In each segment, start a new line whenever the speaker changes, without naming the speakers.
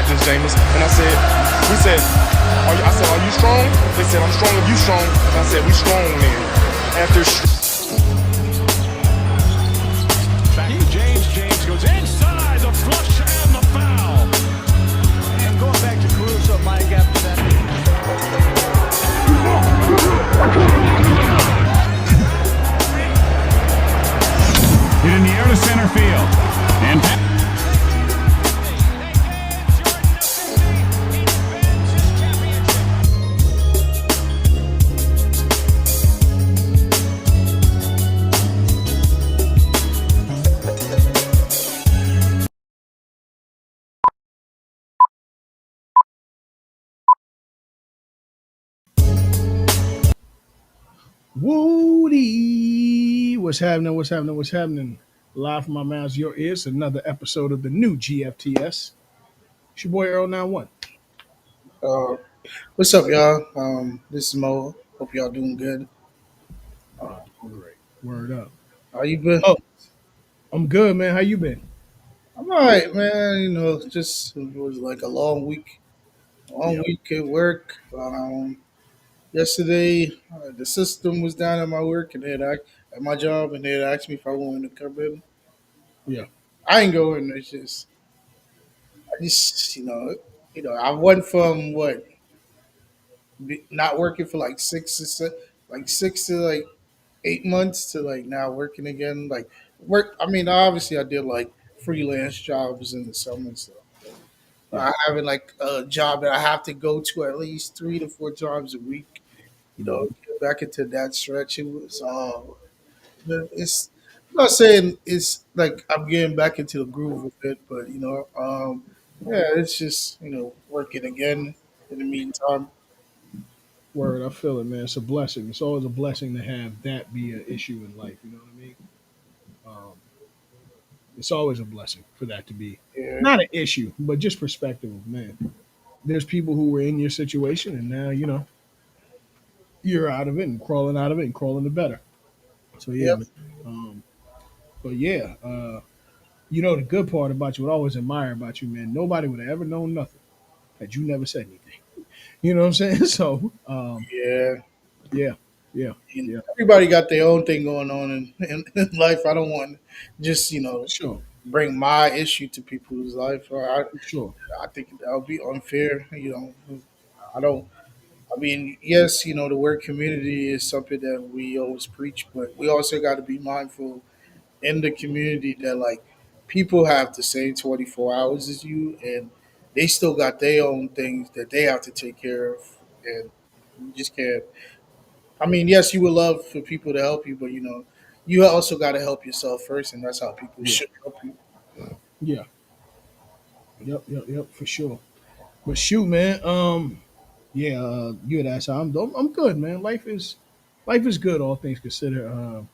Captain James. And we said, I said, are you strong? They said, I'm strong if you strong. And I said, we strong then. After
Back to James. James goes inside the flush and the foul.
And going back to Caruso, Mike, after that.
Hit in the air to center field. And
Woody, what's happening? What's happening? What's happening? Live from my mouth, your ears. Another episode of the new GFTS. It's your boy Earl 91.
Uh, what's up, y'all? This is Mo. Hope y'all doing good.
Great. Word up.
How you been?
Oh, I'm good, man. How you been?
I'm all right, man. Just it was like a long
Yeah.
week at work. Yesterday, the system was down at my work and at my job, and they had asked me if I wanted to come in.
Yeah.
I ain't going. I just, I went from not working for like 8 months to like now working again. Like work. I mean, obviously, I did like freelance jobs in the summer, so
Yeah.
I having like a job that I have to go to at least 3 to 4 times a week.
Mhm.
Get back into that stretch. It was. It's. I'm not saying it's like I'm getting back into the groove of it, but yeah, it's just working again. In the meantime,
Word. I feel it, man. It's a blessing. It's always a blessing to have that be an issue in life. You know what I mean? Um, it's always a blessing for that to be
yeah,
not an issue, but just perspective of man. There's people who were in your situation, and now you're out of it and crawling out of it and crawling to better. So yeah,
yep,
man. But yeah, the good part about you, what I always admire about you, man. Nobody would have ever known nothing had you never said anything. You know what I'm saying? So
yeah.
yeah, yeah,
And
yeah,
everybody got their own thing going on in life. I don't want just
for sure,
bring my issue to people's life.
for sure.
I think that would be unfair. I don't. I mean, yes, the word community is something that we always preach, but we also got to be mindful in the community that like people have the same 24 hours as you, and they still got their own things that they have to take care of, and you just can't. I mean, yes, you would love for people to help you, but you also got to help yourself first, and that's how people
Yeah,
should help you.
yeah, yep, for sure. But shoot, man. Yeah, you had asked. I'm good, man. Life is good, all things considered.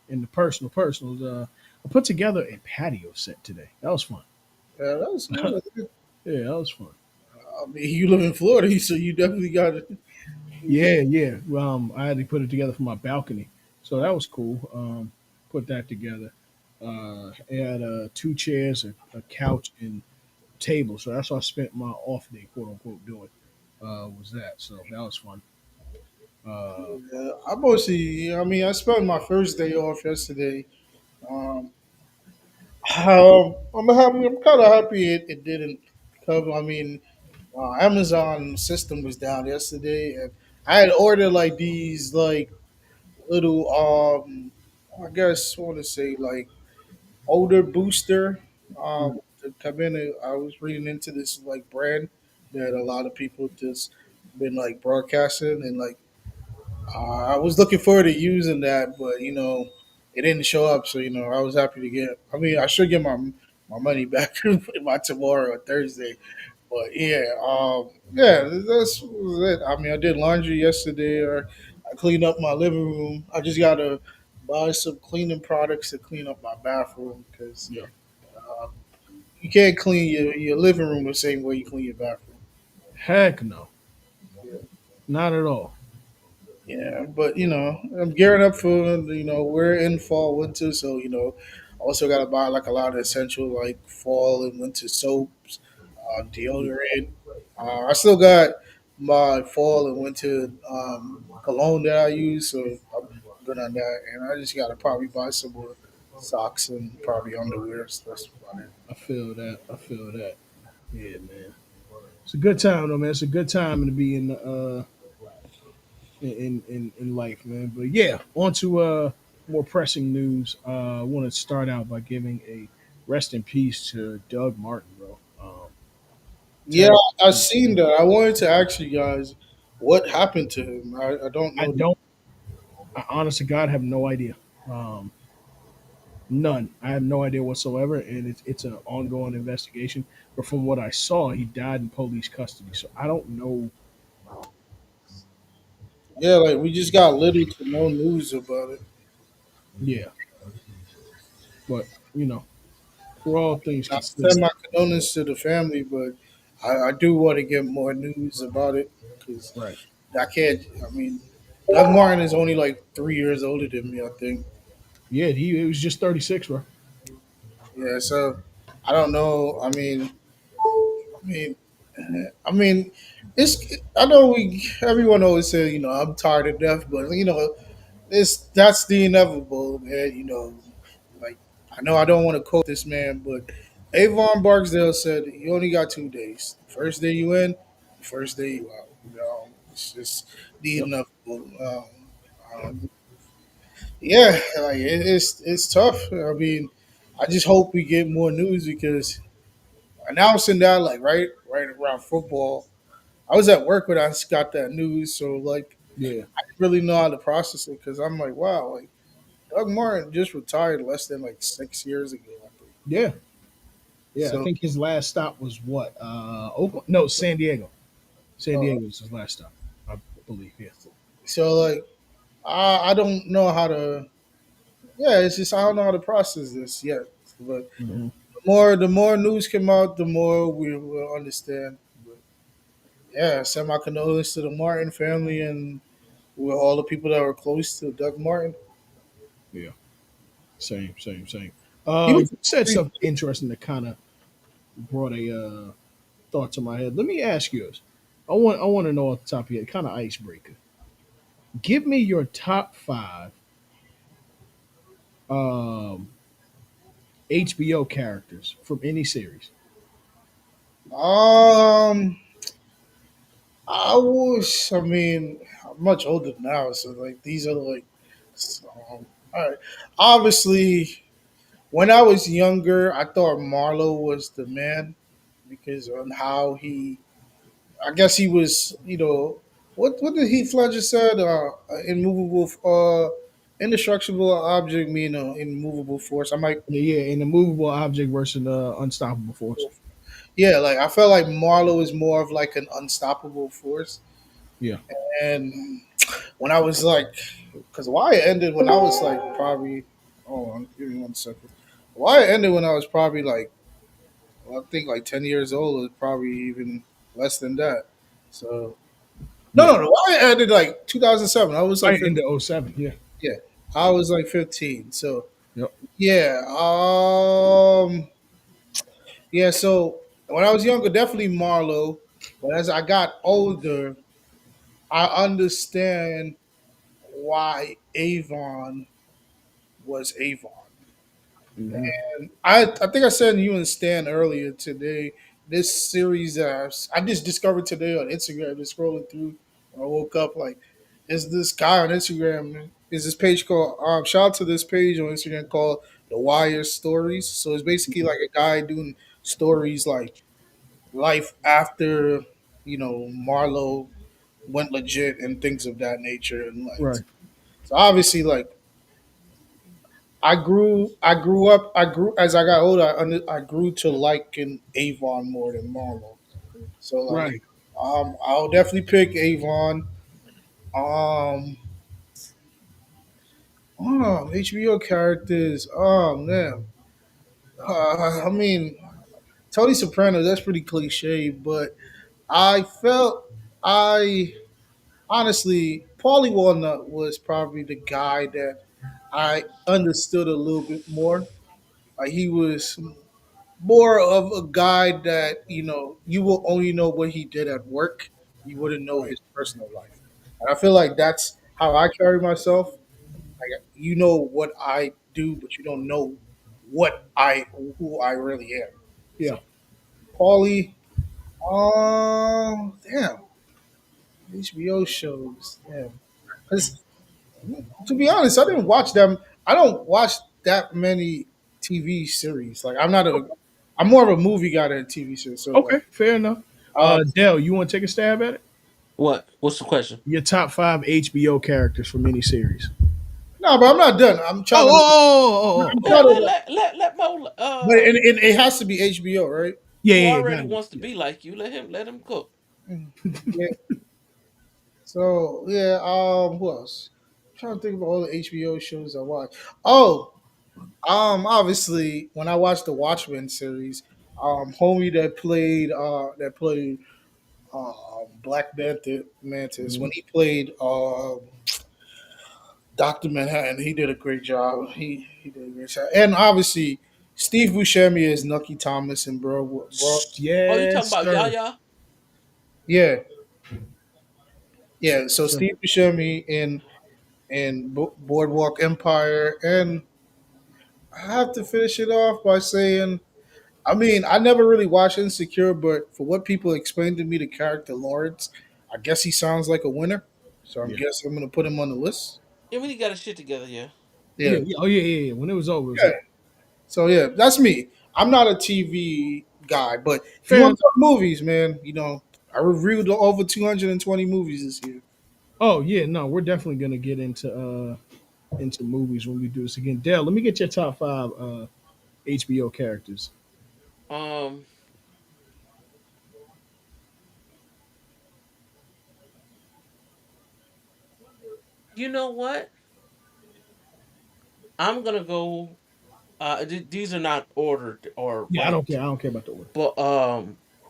In the personals, I put together a patio set today. That was fun.
Yeah, that's good.
Yeah, that was fun.
I mean, you live in Florida, so you definitely got it.
Yeah, yeah. I had to put it together for my balcony, so that was cool. Put that together. It had two chairs, a couch, and table. So that's what I spent my off day, quote unquote, doing. Was that? So that was fun. Uh,
Yeah, I mostly, I mean, I spent my first day off yesterday. Um, I'm kind of happy it didn't come. I mean, Amazon system was down yesterday, and I had ordered like these like little I guess I want to say like older booster to come in. I was reading into this like brand that a lot of people just been like broadcasting, and like I was looking forward to using that, but it didn't show up. So I was happy to get. I mean, I should get my money back by tomorrow or Thursday. But yeah, that's was it. I mean, I did laundry yesterday, or I cleaned up my living room. I just gotta buy some cleaning products to clean up my bathroom because
yeah.
you can't clean your living room the same way you clean your bathroom.
Heck no,
Yeah.
not at all.
Yeah, but I'm gearing up for we're in fall winter, so also got to buy like a lot of essential like fall and winter soaps. deodorant. I still got my fall and winter cologne that I use, so I'm good on that. And I just gotta probably buy some more socks and probably underwear. So that's about it.
I feel that. I feel that. Yeah, man. It's a good time though, man. It's a good time to be in the in life, man. But yeah, on to more pressing news. I want to start out by giving a rest in peace to Doug Martin, bro.
Yeah,
Terrible.
I seen that. I wanted to ask you guys what happened to him. I don't
I
know.
don't. I honest to God have no idea. Um, None. I have no idea whatsoever, and it's an ongoing investigation. But from what I saw, he died in police custody. So I don't know.
Yeah, like we just got little to no news about it.
Yeah, but for all things
I
considered,
send my condolences to the family, but I do want to get more news about it because
right?
I can't. I mean, Doug Martin is only like 3 years older than me, I think.
Yeah, he was just 36, bro.
Yeah, so I don't know. I mean, I mean, it's. I know we. Everyone always says, I'm tired of death, but that's the inevitable, man. Like I know I don't want to quote this man, but Avon Barksdale said you only got 2 days. The first day you in, the first day you out. It's just the
Yep.
inevitable. Yeah, like it's tough. I mean, I just hope we get more news because announcing that right around football. I was at work when I got that news, so like
Yeah.
I didn't really know how to process it because I'm like, wow, like Doug Martin just retired less than like 6 years ago, I think.
Yeah. Yeah. I
So
think his last stop was what? Oakland? No, San Diego. San
uh,
Diego was his last stop, I believe. Yeah.
so like I don't know how to. Yeah, it's just I don't know how to process this yet. But
Hmm.
the more news come out, the more we will understand. But yeah, send my condolences to the Martin family and with all the people that were close to Doug Martin.
Yeah. Same. Same. Same.
He
You
was
said
pretty.
something interesting that kind of brought a thought to my head. Let me ask you this. I want to know off the top of your head, kind of icebreaker. Give me your top five um, HBO characters from any series.
Um, I was. I mean, I'm much older now, so like these are like. All right. Obviously, when I was younger, I thought Marlowe was the man because on how he, I guess he was, what did Heath Ledger said? Immovable, indestructible object mean immovable force. I might,
Yeah, in the movable object versus the unstoppable force.
yeah, like I felt like Marlowe is more of like an unstoppable force.
Yeah.
And when I was like, because Wyatt ended when I was like probably, hold on, give me 1 second. Wyatt ended when I was probably like well, I think like 10 years old, or probably even less than that. So, no,
Yeah.
no, no. I ended like 2007. I was like
Right
15.
into '07. Yeah.
Yeah, I was like 15. So,
Yep.
yeah. Yeah, so when I was younger, definitely Marlowe. But as I got older, I understand why Avon was Avon.
Hmm.
I think I said to you and Stan earlier today. This series I just discovered today on Instagram. Just scrolling through, when I woke up like, is this guy on Instagram? Is this page called? Shout out to this page on Instagram called The Wire Stories. So it's basically like a guy doing stories like life after Marlowe went legit and things of that nature and like
Right.
so obviously like I grew as I got older. I grew to liking Avon more than Marlowe. So like,
Right.
I'll definitely pick Avon. Um, HBO characters. Oh man, I mean Tony Soprano. That's pretty cliche, but I felt I honestly Paulie Walnut was probably the guy that I understood a little bit more. Like he was. more of a guy that you will only know what he did at work. You wouldn't know
Right.
his personal life, and I feel like that's how I carry myself. Like you know what I do, but you don't know who I really am. So
Yeah.
Paulie, damn, HBO shows, damn. Because to be honest, I didn't watch them. I don't watch that many TV series. Like I'm more of a movie guy than a TV series. So like,
Okay. Fair enough.
um,
Dell, you want to take a stab at it?
What? What's the question?
Your top five HBO characters from any series.
no, but I'm not done. I'm
Oh,
trying to. I'm
Yeah,
trying to.
let Mo.
But it has to be HBO, right?
yeah,
Who
yeah, yeah,
already
got it.
wants to
Yeah.
be like you? Let him cook.
Mm. Yeah. So yeah. Who else? I'm trying to think of all the HBO shows I watch. Oh, obviously when I watched the Watchmen series, homie that played Black Mantis when
Mhm.
he played Doctor Manhattan, he did a great job. He did a great job, and obviously Steve Buscemi is Nucky Thomas and bro,
Oh, you talking
Yes,
about
sir.
Yaya?
yeah, yeah. So
Sir.
Steve Buscemi in Boardwalk Empire, and I have to finish it off by saying, I mean, I never really watched Insecure, but for what people explained to me, the character Lawrence, I guess he sounds like a winner. So I'm
Yeah.
guessing I'm gonna put him on the list.
Yeah, when he got his shit together, yeah.
Yeah,
Yeah. Yeah. Oh, yeah, yeah, yeah. When it was over, it was
yeah.
over.
So yeah, that's me. I'm not a TV guy, but if you
Fair
want
enough.
to talk movies, man, I reviewed over 220 movies this year.
Oh, yeah. No, we're definitely gonna get into movies when we do this again. Dell, let me get your top five HBO characters.
Um, you know what? I'm gonna go. These are not ordered or
Yeah, I don't care.
ranked,
I don't care about the order.
but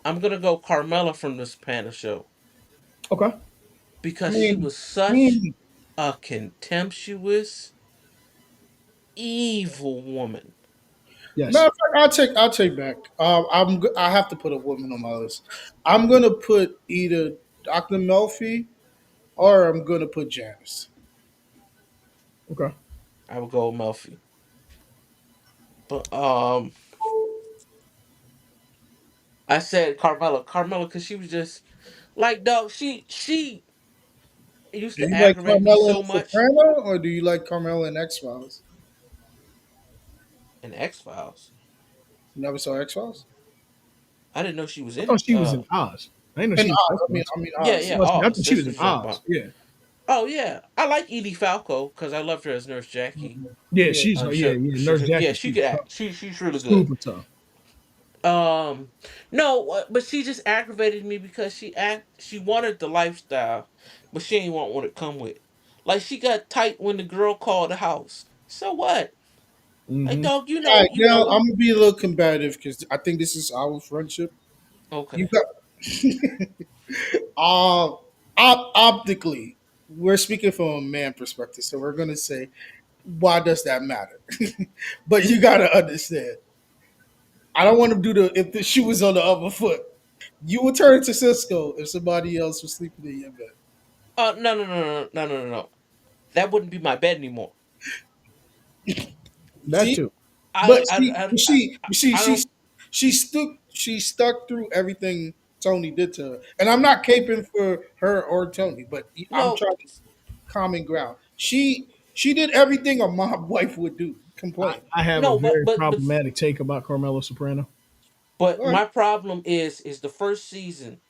I'm gonna go Carmela from this Spanish show
Okay.
I
because she
mean,
was such
mm,
a contemptuous, evil woman.
Yes.
matter of fact, I'll take back. I have to put a woman on my list. I'm gonna put either Dr. Melfi or I'm gonna put Janice.
Okay.
I would go with Melfi, but I said Carmela, because she was just like dog. She used
Do
to
you like
aggravate me
Carmela
so
in
much
Soprano or do you like Carmela in X Files?
in X Files.
You never saw X Files?
I didn't know she was
I
in
thought
it.
she was in Oz. I didn't know
In
she was
Oz,
in
I mean,
X-Files.
I mean
Yeah,
Oz.
yeah.
I
Oz.
thought she was
That's
in
what you're talking
Oz.
about.
Yeah.
Oh yeah, I like Edie Falco because I loved her as Nurse Jackie.
Yeah,
Yeah.
she's yeah, yeah. Nurse
Yeah,
Jackie,
she
she's
could
tough.
act. She's really good.
Super tough.
Um, no, but she just aggravated me because she wanted the lifestyle, but she ain't want what it come with. Like she got tight when the girl called the house. So what? Like
Hmm.
dog,
All right,
you
now
know.
I'm gonna be a little combative because I think this is our friendship. You
Okay.
got uh optically, we're speaking from a man perspective, so we're gonna say, why does that matter? But you gotta understand. I don't want to do the if the shoe was on the other foot. You would turn to Cisco if somebody else was sleeping in your bed.
No, no, no, no, no, no, no, no. That wouldn't be my bed anymore.
That
See,
too.
but
I,
she,
I,
but
I,
she, but she,
I
she,
don't.
she stuck through everything Tony did to her. And I'm not caping for her or Tony, but I'm
No,
trying to common ground. She did everything a mob wife would do.
I,
Complain.
I have a
no,
very problematic take about Carmela Soprano.
but
Go
my problem is the first season,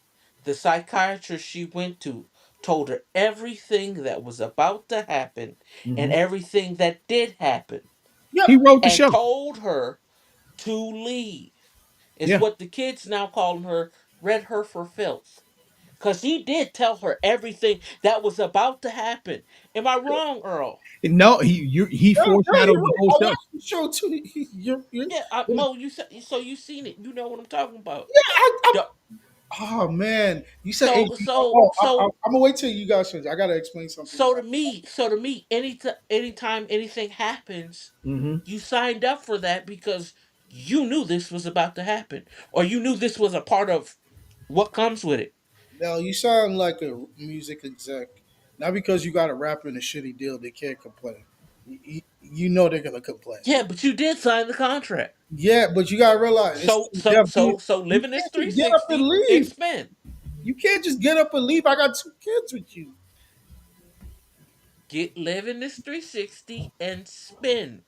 the psychiatrist she went to told her everything that was about to happen and
Hmm.
everything that did happen,
He
Yep.
wrote the
and
show.
told her to leave. It's
Yeah.
what the kids now calling her, read her for filth. Cause he did tell her everything that was about to happen. Am I wrong, Earl?
No, he
No, no, you're
foreshadowed the
right.
whole
I
show.
watched the show too.
Yeah, Mo, you seen it. You know what I'm talking about.
Yeah,
The-
oh man, you said
So
HBO.
so
Oh,
so
I'm gonna wait till you guys finish. I gotta explain something.
so to me, anytime anything happens,
Hmm.
you signed up for that because you knew this was about to happen, or you knew this was a part of what comes with it.
Now you sound like a music exec. Not because you got a rapper in a shitty deal, they can't complain. You know they're gonna complain.
Yeah, but you did sign the contract.
Yeah, but you gotta realize it's
So
Jeff
so
D.
so so
You
living this
can't just get up and
360 and
leave.
spin.
You can't just get up and leave. I got two kids with you.
Get living this 360 and spin.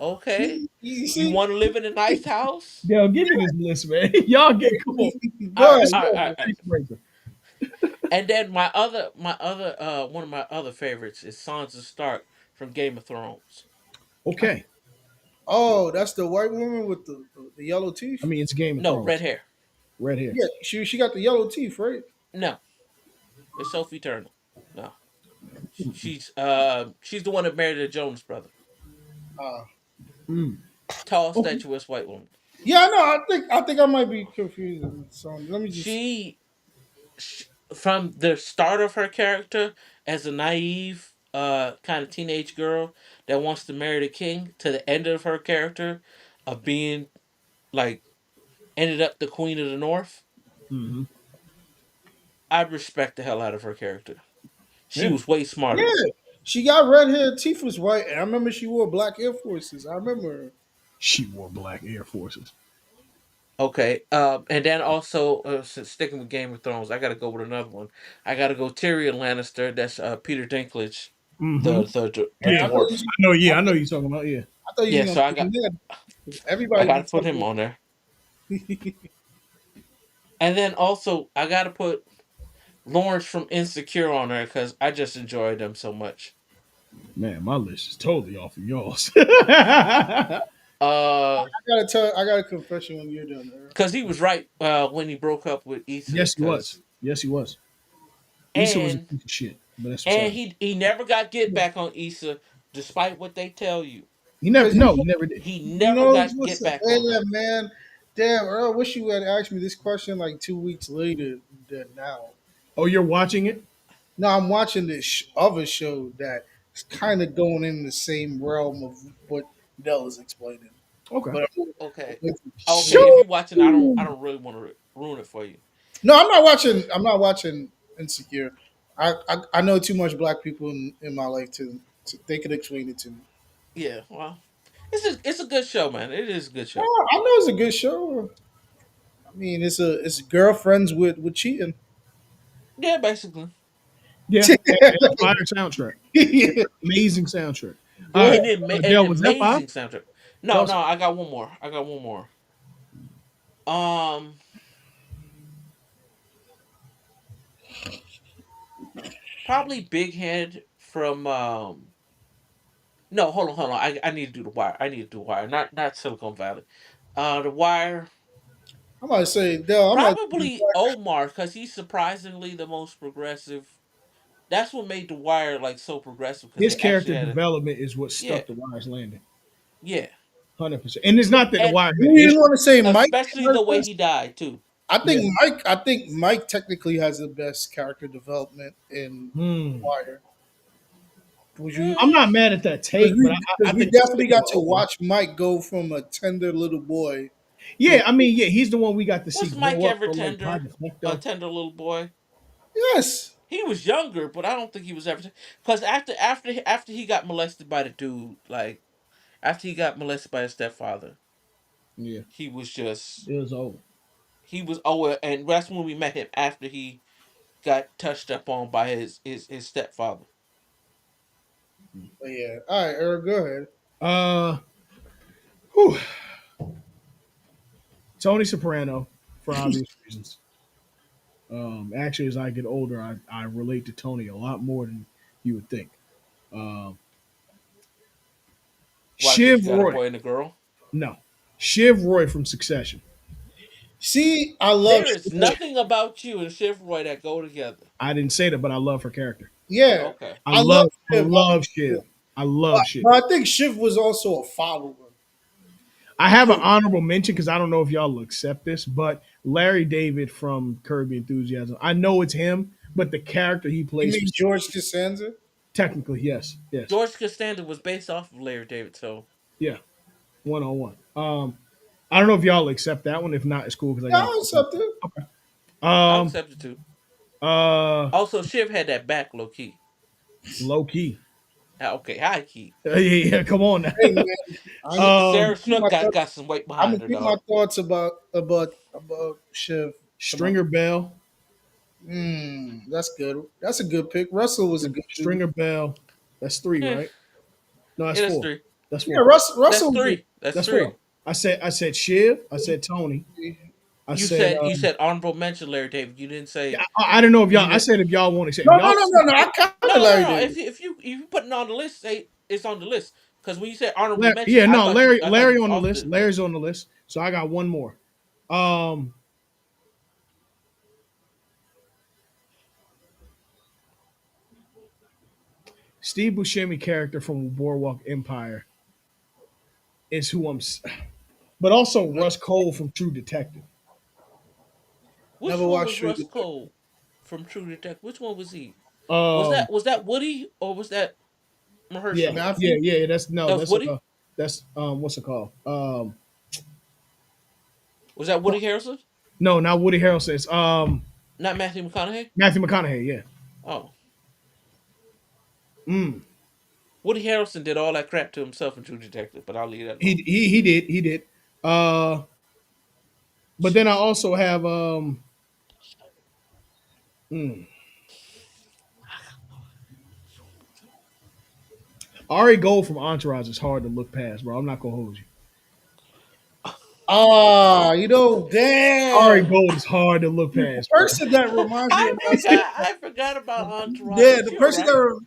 Okay?
You
You
see,
want to live in a nice house?
Dale, give me this list, man. Y'all get come on.
All right,
bro.
This is
all right,
a
all right, all right.
icebreaker.
And then my other one of my other favorites is Sansa Stark from Game of Thrones.
Okay.
Oh, that's the white woman with the yellow
I
teeth.
mean, it's Game of
No, red
Thrones.
hair.
Red hair.
Yeah, she got the yellow teeth, right?
No, it's Sophie Turner. No, she's the one that married the Jonas brother.
Uh,
Mm.
Tall,
Okay.
statuesque white woman.
yeah, I know. I think I might be confusing some. Let me just.
She, from the start of her character as a naive kind of teenage girl that wants to marry the king to the end of her character of being like ended up the queen of the north.
Hmm.
I respect the hell out of her character. She
Yeah.
was way smarter.
Yeah, she got red hair. Teeth was white, and I remember she wore black Air Forces. I remember her.
She wore black Air Forces.
Okay, and then also sticking with Game of Thrones, I got to go with another one. I got to go Tyrion Lannister. That's Peter Dinklage,
Hmm.
the
Yeah,
Yeah.
dwarf.
I know.
I
Yeah, I know
thought,
you're talking about. Yeah.
I thought you
Yeah,
was
so
gonna put him there. 'Cause
I
everybody
got
be
to put him
talking.
on there. And then also I got to put Lawrence from Insecure on there because I just enjoyed them so much.
Man, my list is totally off of yours. Yes,
Uh,
I got a confession when you're done.
because he was right when he broke up with Issa.
he was.
Because
Yes, he was. Issa was a
and
piece of shit, but that's
and
beside.
he never got get back on Issa, despite what they tell you.
He never.
Because
No, he never did.
He
you
never
know
got
what's
get
the
back on
yeah,
her.
man. Damn, Earl, wish you had asked me this question like 2 weeks later than now.
Oh, you're watching it?
No, I'm watching this other show that's kind of going in the same realm of what Dell is explaining.
Okay.
But
Okay, okay. If
Shoo!
you're watching, I don't really want to ruin it for you.
no, I'm not watching. I'm not watching Insecure. I know too much black people in my life to they could explain it to me.
Yeah, well, it's a good show, man. It is a good show.
Oh, I know it's a good show. I mean, it's girlfriends with cheating.
Yeah, basically.
Yeah, and a fire soundtrack.
Yeah.
Amazing soundtrack. All
Go
right,
ahead.
And then an
Dell, was that five?
amazing soundtrack.
That
No,
was
no, I got one more. I got one more. Um, Probably Big Head from No, hold on. I need to do the Wire. I need to do Wire, not Silicon Valley. The Wire.
I'm about to say, Dell. I'm about to say,
Probably Omar because he's surprisingly the most progressive. That's what made the Wire like so progressive because
his
they actually
character
had a
development is what
yeah,
stuck the Wire's landing.
yeah,
100%. And it's not that the
and
Wire
you
had
didn't
issues.
want to say Mike
especially
has
the way
this.
he died too.
Yeah.
I think Mike technically has the best character development in
Hmm.
Wire. Would you?
I'm
Eh,
not mad at that
Because
take, but I
we
think I'm
definitely
sticking
got
with
to
Omar.
watch Mike go from a tender little boy to
Yeah, I mean, yeah, he's the one we got to see
was Mike
grow up
ever
from like
tender?
Project
A
Necto.
tender little boy.
yes.
He was younger, but I don't think he was ever. Because after he got molested by the dude, like after he got molested by his stepfather,
Yeah,
he was just
it was over.
he was and that's when we met him after he got touched up on by his stepfather.
But yeah. All right, Eric, go ahead.
Uh, whew. Tony Soprano, for obvious reasons. Actually, as I get older, I relate to Tony a lot more than you would think. Um,
Why? Because you
Shiv
got a
Roy,
boy and a girl.
no, Shiv Roy from Succession.
See, I love.
There is nothing about you and Shiv Roy that go together.
I didn't say that, but I love her character.
Yeah,
Okay.
I
I love
love, I
Shiv.
love Shiv. I love Shiv.
But I think Shiv was also a follower.
I have an
Too.
honorable mention because I don't know if y'all will accept this, but Larry David from Curb Your Enthusiasm. I know it's him, but the character he
You
plays
mean George Costanza?
technically, yes, yes,
George Costanza was based off of Larry David, so
yeah, 101. I don't know if y'all accept that one. If not, it's cool because I
Yeah,
got
I accept it.
I'll
um
accept it too.
uh
Also, Shiv had that back low key.
low key.
Okay, high key.
Yeah, yeah, come on now.
Hey man,
Sarah
keep
Snook
my
got some weight
I'm gonna
behind her,
keep my
dog.
thoughts about Shiv tomorrow.
Stringer Bell,
That's good. That's a good pick. Russell was a good dude.
Stringer Bell. That's three,
Yeah,
right? No, that's
yeah, that's
four.
three.
That's
Yeah,
four.
That's
Russell was
three. That's
That's
three.
four. I said Shiv. I said Tony. I said
You said honorable mention Larry David. You didn't say
I don't know if y'all.
you
I
did.
said if y'all want to say
no,
if
no,
y'all
no,
say
no, no. I counted Larry
No.
David.
If you put it on the list, say it's on the list. Because when you said honorable
Larry,
mention,
yeah, no,
I thought you
Larry
was
on the
off
list.
the list.
Larry's on the list. So I got one more. Um, Steve Buscemi character from Boardwalk Empire is who but also Russ Cole from True Detective.
Which
Never
one
watched
was
True
Russ
Detective.
Cole from True Detective? Which one was he?
Um,
Was that Woody or was that
yeah,
Mahershala?
Matthew.
That's
That
no,
was Woody.
that's what's it called?
Was that Woody Harrelson?
No, not Woody Harrelson. It's
Not Matthew McConaughey.
Matthew McConaughey. Yeah.
Oh,
Mm.
Woody Harrelson did all that crap to himself in True Detective, but I'll leave that alone.
He did. Uh, but then I also have mm, Ari Gold from Entourage is hard to look past, bro. I'm not gonna hold you.
Ah,
Ari
damn.
Gold is hard to look
The
past, bro.
person that reminds me of myself.
I forgot about Entourage,
Yeah,
but
the
you're
person that.
right.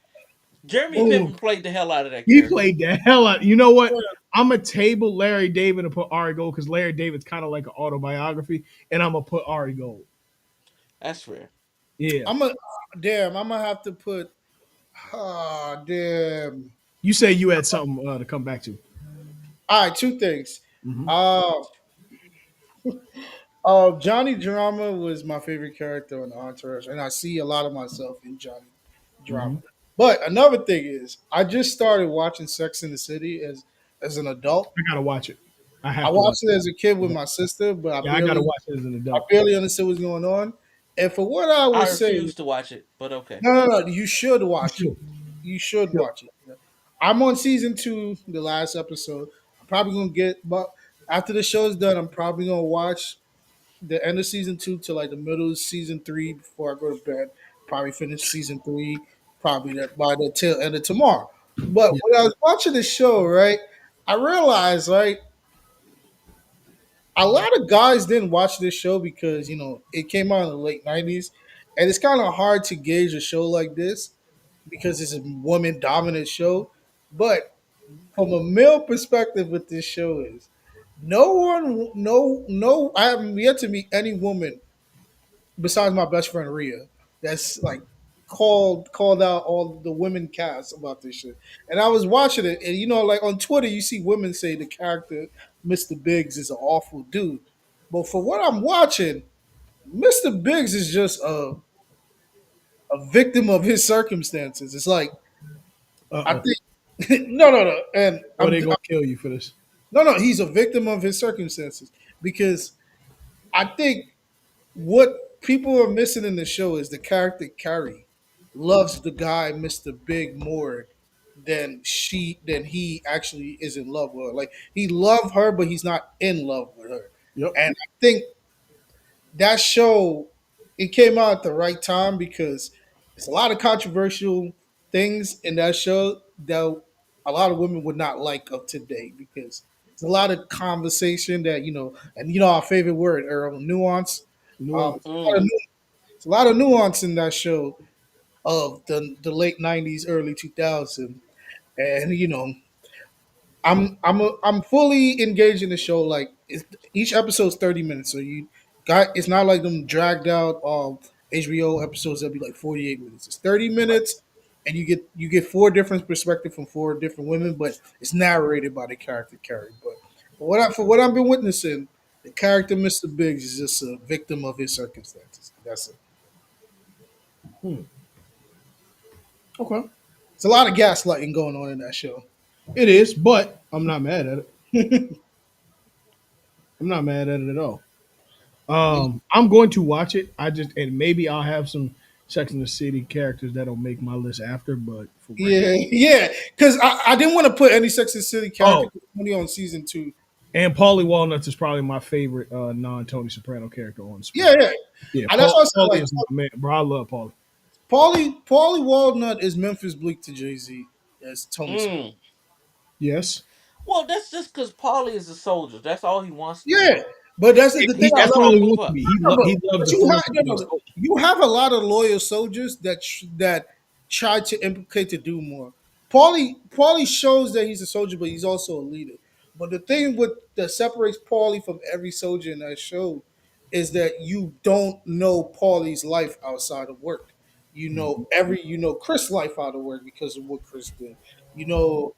Jeremy
Oh,
Piven played the hell out of that
he
character.
played the hell out. You know what? I'm gonna table Larry David and put Ari Gold because Larry David's kind of like an autobiography, and I'm gonna put Ari Gold.
That's fair.
Yeah.
I'm a damn. I'm gonna have to put. Ah, damn.
You say you had something to come back to.
All right, two things.
Hmm.
Uh, Johnny Drama was my favorite character on Entourage, and I see a lot of myself in Johnny
Hmm.
Drama. But another thing is, I just started watching Sex in the City as an adult.
I gotta watch it. I
I
have to watch
watched it as a kid with my sister, but
it. Yeah, I gotta watch it as an
I
adult.
barely understood what's going on. And for what I
I
was saying,
refuse to watch it, but okay.
no, no, no, you should
You
watch it.
should.
You should
You
watch it. I'm on season two, the last episode. I'm probably gonna get, but after the show's done, I'm probably gonna watch the end of season two to like the middle of season three before I go to bed. Probably finish season three, probably that by the tail end of tomorrow. But
should.
when I was watching the show, right, I realized, right, a lot of guys didn't watch this show because it came out in the late '90s, and it's kind of hard to gauge a show like this because it's a woman dominant show. But from a male perspective, what this show is, no one, no, I haven't yet to meet any woman besides my best friend Rhea that's like called out all the women cast about this shit. And I was watching it, and like on Twitter, you see women say the character Mr. Biggs is an awful dude. But for what I'm watching, Mr. Biggs is just a victim of his circumstances. It's like
Uh
I
oh.
think no, no, no, and
Or they gonna kill you for this.
no, no, he's a victim of his circumstances because I think what people are missing in the show is the character Carrie loves the guy Mr. Big more than he actually is in love with her. Like he loved her, but he's not in love with her.
Yep.
And I think that show it came out at the right time because it's a lot of controversial things in that show that a lot of women would not like of today because there's a lot of conversation that and our favorite word, Earl, nuance.
Nuance.
Mm.
It's a lot of nuance in that show of the late '90s, early 2000s, and I'm fully engaged in the show. Like each episode's 30 minutes, so you got it's not like them dragged out HBO episodes that be like 48 minutes. It's 30 minutes, and you get four different perspectives from four different women, but it's narrated by the character Carrie. But for what I've been witnessing, the character Mr. Biggs is just a victim of his circumstances. That's it.
Hmm. Okay.
It's a lot of gaslighting going on in that show.
It is, but I'm not mad at it. I'm not mad at it at all. I'm going to watch it. I just and maybe I'll have some Sex and the City characters that'll make my list after, but for right
Yeah, yeah. Because I didn't want to put any Sex and the City
now.
character
Oh,
only on season two.
and Paulie Walnuts is probably my favorite non Tony Soprano character on
Yeah,
screen.
yeah.
Yeah,
And that's why I said
Paulie
like
is my man, bro. I love Paulie.
Paulie Walnut is Memphis Bleak to Jay Z. That's Tony Soprano.
Mm.
Yes,
Well, that's just because Paulie is a soldier. That's all he wants to
Yeah,
be.
but that's the thing
He
I
just
that's
love.
want
all
to
he
move
wants to
up.
be.
No,
He loves
but
the
you have
philanthropy of soul.
you have a lot of loyal soldiers that try to implicate to do more. Paulie shows that he's a soldier, but he's also a leader. But the thing with that separates Paulie from every soldier in that show is that you don't know Paulie's life outside of work. You know Chris' life out of work because of what Chris did. You know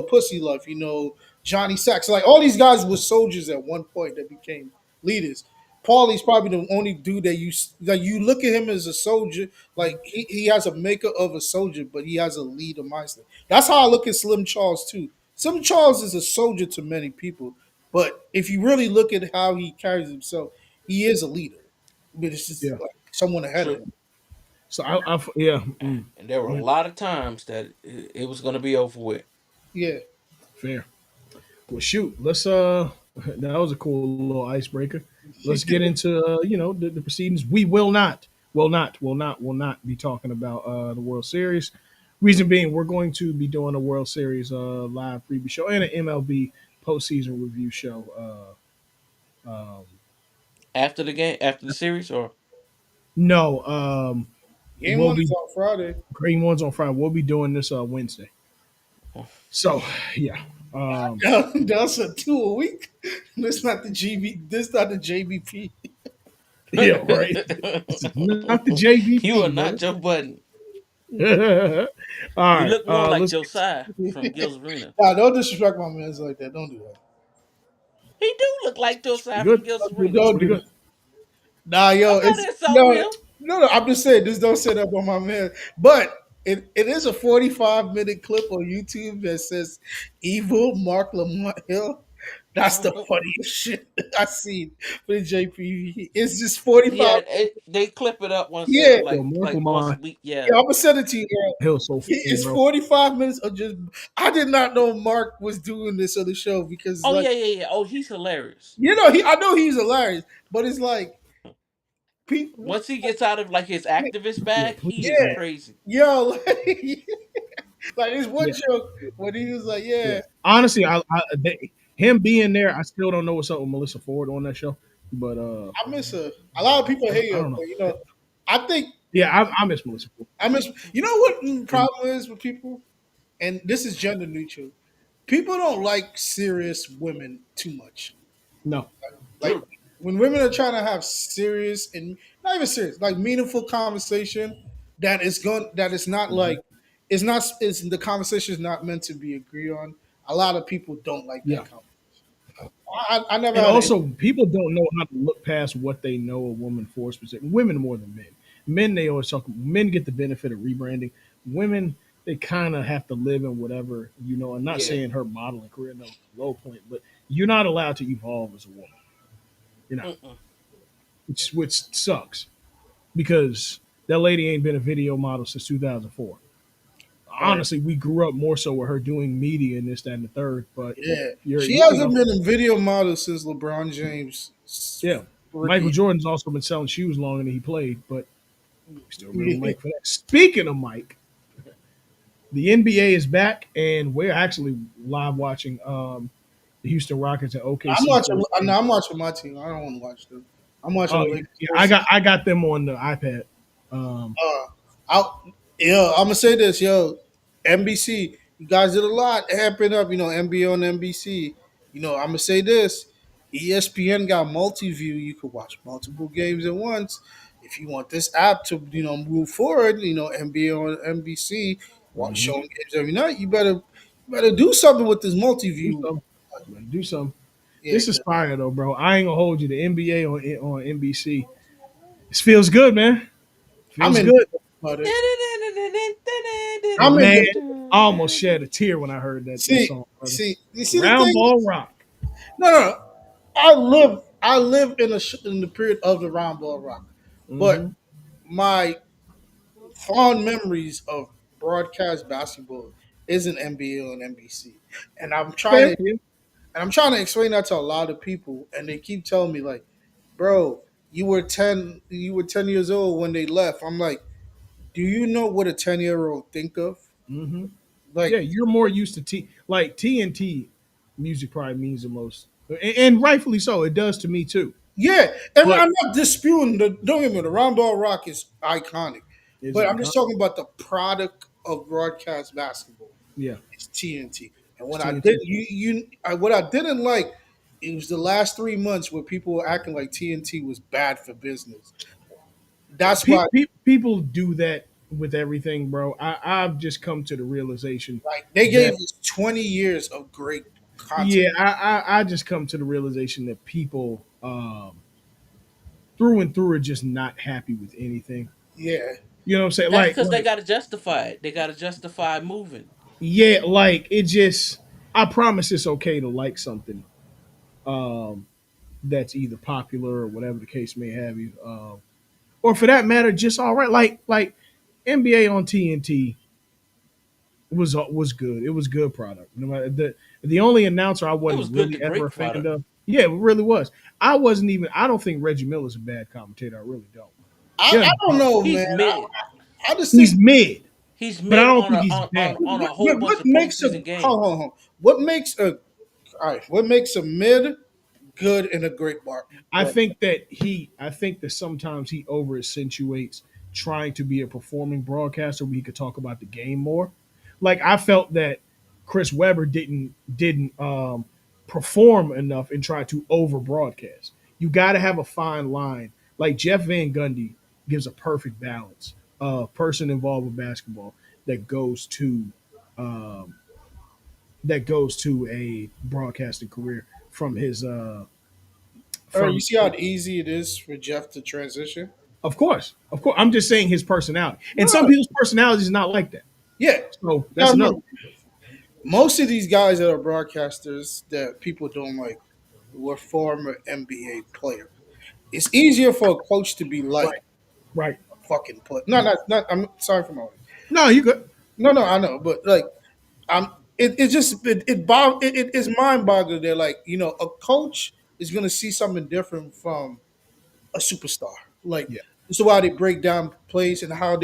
Pussy life. You know Johnny Sacks. Like all these guys were soldiers at one point that became leaders. Paulie's probably the only dude that you look at him as a soldier. Like he has a maker of a soldier, but he has a leader mindset. That's how I look at Slim Charles too. Slim Charles is a soldier to many people, but if you really look at how he carries himself, he is a leader. But it's just
Yeah.
like someone ahead of
True.
him.
So yeah,
And there were a
yeah,
lot of times that it was going to be over with.
Yeah.
fair. Well, shoot, let's that was a cool little icebreaker. Let's get into the proceedings. We will not be talking about the World Series. Reason being, we're going to be doing a World Series live preview show and an MLB postseason review show.
After the game, after the series, or
No,
Game
we'll
one is
be
on Friday.
green ones on Friday. We'll be doing this Wednesday. So yeah,
That's a two a week. This not the GB. This not the JBP.
yeah, right. This is not the
you are
JVP,
not
brother.
Joe Budden.
All
You
right,
look more like
let's get
Josiah from Gil's Arena.
Nah, don't disrespect my man's like that. Don't do that.
He do look like
it's pretty
Josiah from
good.
Gil's
Don't,
Arena.
It's
don't
pretty
do
good.
that. Nah, yo,
I'm
it's
not insulting
no,
him.
no. I'm just saying, just don't say that about my man. But it is a 45-minute clip on YouTube that says "Evil Mark Lamont Hill." That's the funniest shit I seen for the JPV. It's just 45.
Yeah, they clip it up once
Yeah,
every
Yo, Mark
like once a
Lamar
week. Yeah.
yeah. I'm gonna send it to you. Girl.
Hill so funny,
It's
bro.
45 minutes of just. I did not know Mark was doing this on the show because,
Oh
like,
yeah, yeah, yeah. Oh, he's hilarious.
I know he's hilarious, but it's like people.
Once he gets out of like his activist
Yeah,
bag, he
please
is
Yeah,
do.
crazy.
yo, like it's one
Yeah,
joke when he was like,
yeah.
"Yeah,
Honestly, him being there, I still don't know what's up with Melissa Ford on that show. But
I miss her." A lot of people hate
I
her,
don't know.
but I think
Yeah, I miss Melissa Ford.
I miss. You know what the problem is with people, and this is gender neutral. People don't like serious women too much.
No,
Like when women are trying to have serious and not even serious, like meaningful conversation that is not like it's the conversation is not meant to be agreed on. A lot of people don't like that
yeah.
conversation. I never
And
had it.
also, people don't know how to look past what they know a woman for specific. Women more than men. Men, they always talk. Men get the benefit of rebranding. Women, they kind of have to live in whatever you know. I'm not
Yeah.
saying her modeling career no low point, but you're not allowed to evolve as a woman. You're not,
Mm-mm.
which sucks because that lady ain't been a video model since 2004.
Right.
Honestly, we grew up more so with her doing media and this, that, and the third. But
Yeah,
you're,
she
you
hasn't
know,
been a video model since LeBron James'
yeah. Michael
rookie.
Jordan's also been selling shoes longer than he played, but we still remember Mike for that. Speaking of Mike, the NBA is back, and we're actually live watching the Houston Rockets and
I'm
OKC
watching.
first
No,
game.
I'm watching my team. I don't want to watch them. I'm watching
Oh
the
yeah,
Lakers
yeah. I
first.
got them on the iPad. Um,
Uh, I, yo, I'm gonna say this, yo, NBC, you guys did a lot amping up, NBA on NBC. I'm gonna say this, ESPN got multi-view. You could watch multiple games at once. If you want this app to, move forward, NBA on NBC, watch
mhm.
showing games every night. You better do something with this
Do
multi-view.
something. Better do something.
Yeah,
This is fire though, bro. I ain't gonna hold you. The NBA on NBC. This feels good, man.
I'm
Feels
in
good.
about it.
Hey
I'm in.
man, I almost shed a tear when I heard that
See,
song, brother.
see, you see the
Round
thing.
ball rock.
No, no, no. I live in the period of the round ball rock, but
Hmm.
my fond memories of broadcast basketball is in NBA and NBC, and
Fair, yeah.
I'm trying to explain that to a lot of people, and they keep telling me like, "Bro, you were 10 years old when they left." I'm like, "Do you know what a 10-year-old think of?"
Hmm. Yeah,
Like,
you're more used to like TNT music probably means the most, and rightfully so. It does to me too.
yeah, and
But
I'm not disputing the. Don't get me wrong, the round ball rock is iconic,
is
but
it
I'm just talking about the product of broadcast basketball.
yeah,
It's TNT. And
it's
what I did
TNT.
what I didn't like, it was the last 3 months where people were acting like TNT was bad for business. That's why,
People do that with everything, bro. I've just come to the realization
like, they gave
that
us 20 years of great content.
yeah, I just come to the realization that people through and through are just not happy with anything.
Yeah.
You know what I'm saying?
That's
Like
because they got to justify it. They got to justify moving.
yeah, like it just. I promise it's okay to like something um, that's either popular or whatever the case may have you, or for that matter, just all right. Like NBA on TNT was good. It was good product. No matter the only announcer I
It was
wasn't
good to
really ever
great
a fan
product.
of. Yeah, it really was. I wasn't even. I don't think Reggie Miller's a bad commentator. I really don't. He
I
doesn't
don't
bother
know,
me.
man.
He's mid.
I just
He's
think
mid,
He's
but I
mid
don't
on
think
a
he's bad.
on a whole bunch
what
of
makes a
postseason
hold
games.
on, hold on. What makes a all right, what makes a mid good and a great bar broad?
I think that sometimes he over accentuates trying to be a performing broadcaster where he could talk about the game more. Like I felt that Chris Webber didn't perform enough and try to over broadcast. You got to have a fine line. Like Jeff Van Gundy gives a perfect balance of person involved with basketball that goes to um, a broadcasting career from his
You
from
see how easy it is for Jeff to transition?
Of course, of course. I'm just saying his personality, and some
No,
people's personality is not like that.
yeah.
So
Now
that's another.
remember, most of these guys that are broadcasters that people don't like were former NBA players. It's easier for a coach to be like
Right, right.
a fucking player. No, not. I'm sorry for my language.
No, you good.
No, no, I know, but like, I'm. It just it's mind boggling. They're like, a coach is gonna see something different from a superstar. Like,
Yeah,
this is why they break down plays and how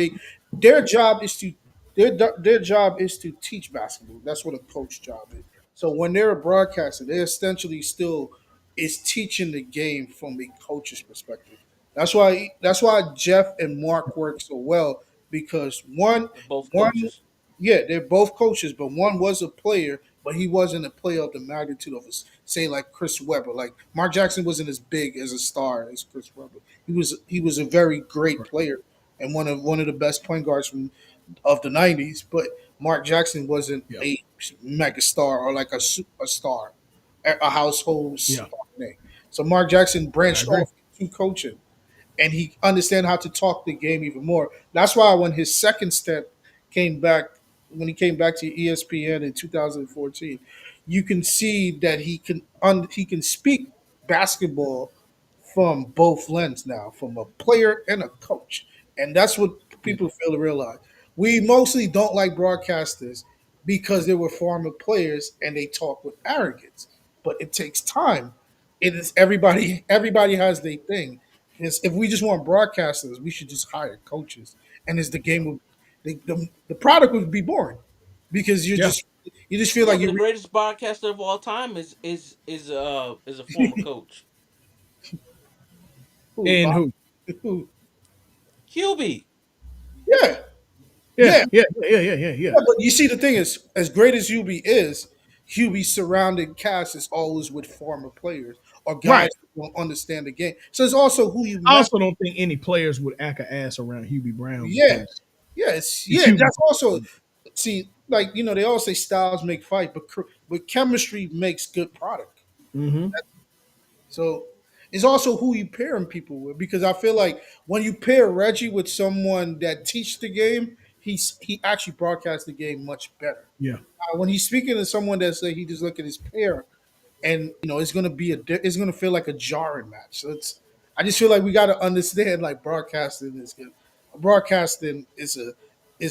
their job is to their job is to teach basketball. That's what a coach job is. So when they're a broadcaster, they're essentially still is teaching the game from a coach's perspective. That's why Jeff and Mark work so well because
They're both
one
coaches.
yeah, they're both coaches, but one was a player, but he wasn't a player of the magnitude of, say, like Chris Webber. Like Mark Jackson wasn't as big as a star as Chris Webber. He was a very great
right.
player and one of the best point guards of the '90s. But Mark Jackson wasn't
Yeah,
a mega star or like a star, a household
yeah.
star name. So Mark Jackson
I
branched
agree.
off to coaching and he understand how to talk the game even more. That's why when his second step came back, when he came back to ESPN in 2014, you can see that he can speak basketball from both lens now, from a player and a coach, and that's what
Yeah,
people fail to realize. We mostly don't like broadcasters because they were former players and they talk with arrogance, but it takes time. It is everybody has their thing. If we just want broadcasters, we should just hire coaches, and as the game would, the product would be boring because
yeah.
you just feel
Yeah,
like
but the
you
greatest broadcaster of all time is a former coach.
who,
And who?
who,
QB.
yeah,
Yeah,
yeah.
yeah, yeah, yeah, yeah, yeah.
Yeah, but you see, the thing is, as great as Hubie is, Hubie's surrounding cast is always with former players or guys
Right.
who don't understand the game. So it's also who you
I
met.
also don't think any players would act a ass around Hubie Brown
Yeah,
because it's
yeah.
Hubie.
That's also see, like they all say styles make fight, but chemistry makes good product.
Mm-hmm.
So it's also who you pairing people with because I feel like when you pair Reggie with someone that teach the game, he actually broadcasts the game much better.
Yeah,
When he's speaking to someone that say he just look at his pair, and it's gonna be it's gonna feel like a jarring match. So I just feel like we got to understand like broadcasting is good. Broadcasting is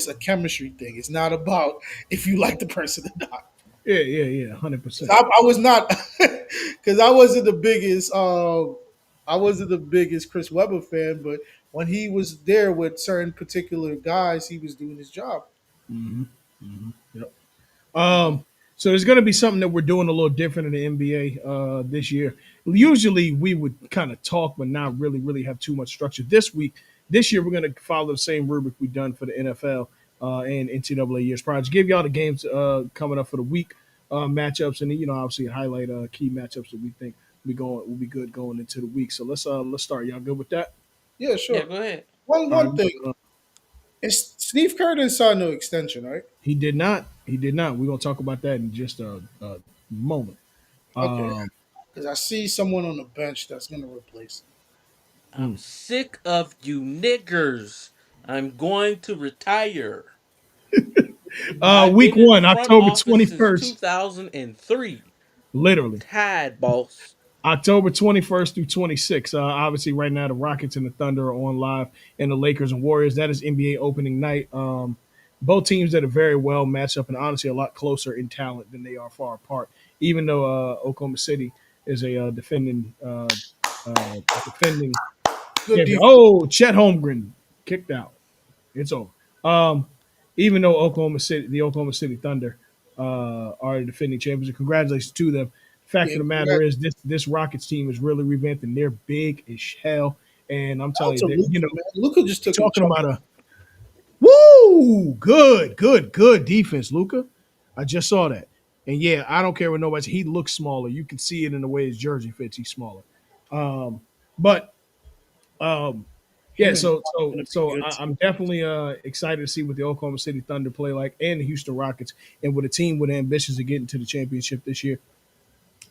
a chemistry thing. It's not about if you like the person or not.
Yeah, yeah, yeah, 100%.
I was not because I wasn't the biggest. I wasn't the biggest Chris Webber fan, but when he was there with certain particular guys, he was doing his job.
Hmm. Hmm. Yep. So there's going to be something that we're doing a little different in the NBA this year. Usually we would kind of talk, but not really have too much structure. This year we're going to follow the same rubric we've done for the NFL and NCAA years prior. To give y'all the games coming up for the week matchups, and obviously highlight key matchups that we think will be good going into the week. So let's start. Y'all good with that?
Yeah,
Yeah,
sure.
go ahead.
One
All right.
one thing is Steve Kerr didn't sign no extension, right?
He did not. He did not. We're gonna talk about that in just a moment.
Okay,
Um,
because I see someone on the bench that's going to replace him.
I'm sick of you niggers. I'm going to retire. I've
week
been in the
one,
front
October
office
twenty
since
first.
2003.
Literally,
Tired, boss.
October 21st through 26th. Obviously, right now the Rockets and the Thunder are on live, and the Lakers and Warriors. That is NBA opening night. Both teams that are very well matched up, and honestly a lot closer in talent than they are far apart. Even though Oklahoma City is a defending
Good
champion.
defense.
Oh, Chet Holmgren kicked out. It's over. Um, Even though the Oklahoma City Thunder are the defending champions, and congratulations to them. Fact
Yeah,
of the matter is, this Rockets team is really revamped, and they're big as hell. And I'm telling
out
you
to
that
Luca, man. Luca just
you're
took a
talking
chunk.
about a woo, good defense, Luca. I just saw that, and yeah, I don't care what nobody says. He looks smaller. You can see it in the way his jersey fits. He's smaller. But um, yeah,
Him and
so
Bron
so
going to be
so
good
I,
too.
I'm definitely excited to see what the Oklahoma City Thunder play like, and the Houston Rockets, and with a team with ambitions to get into the championship this year.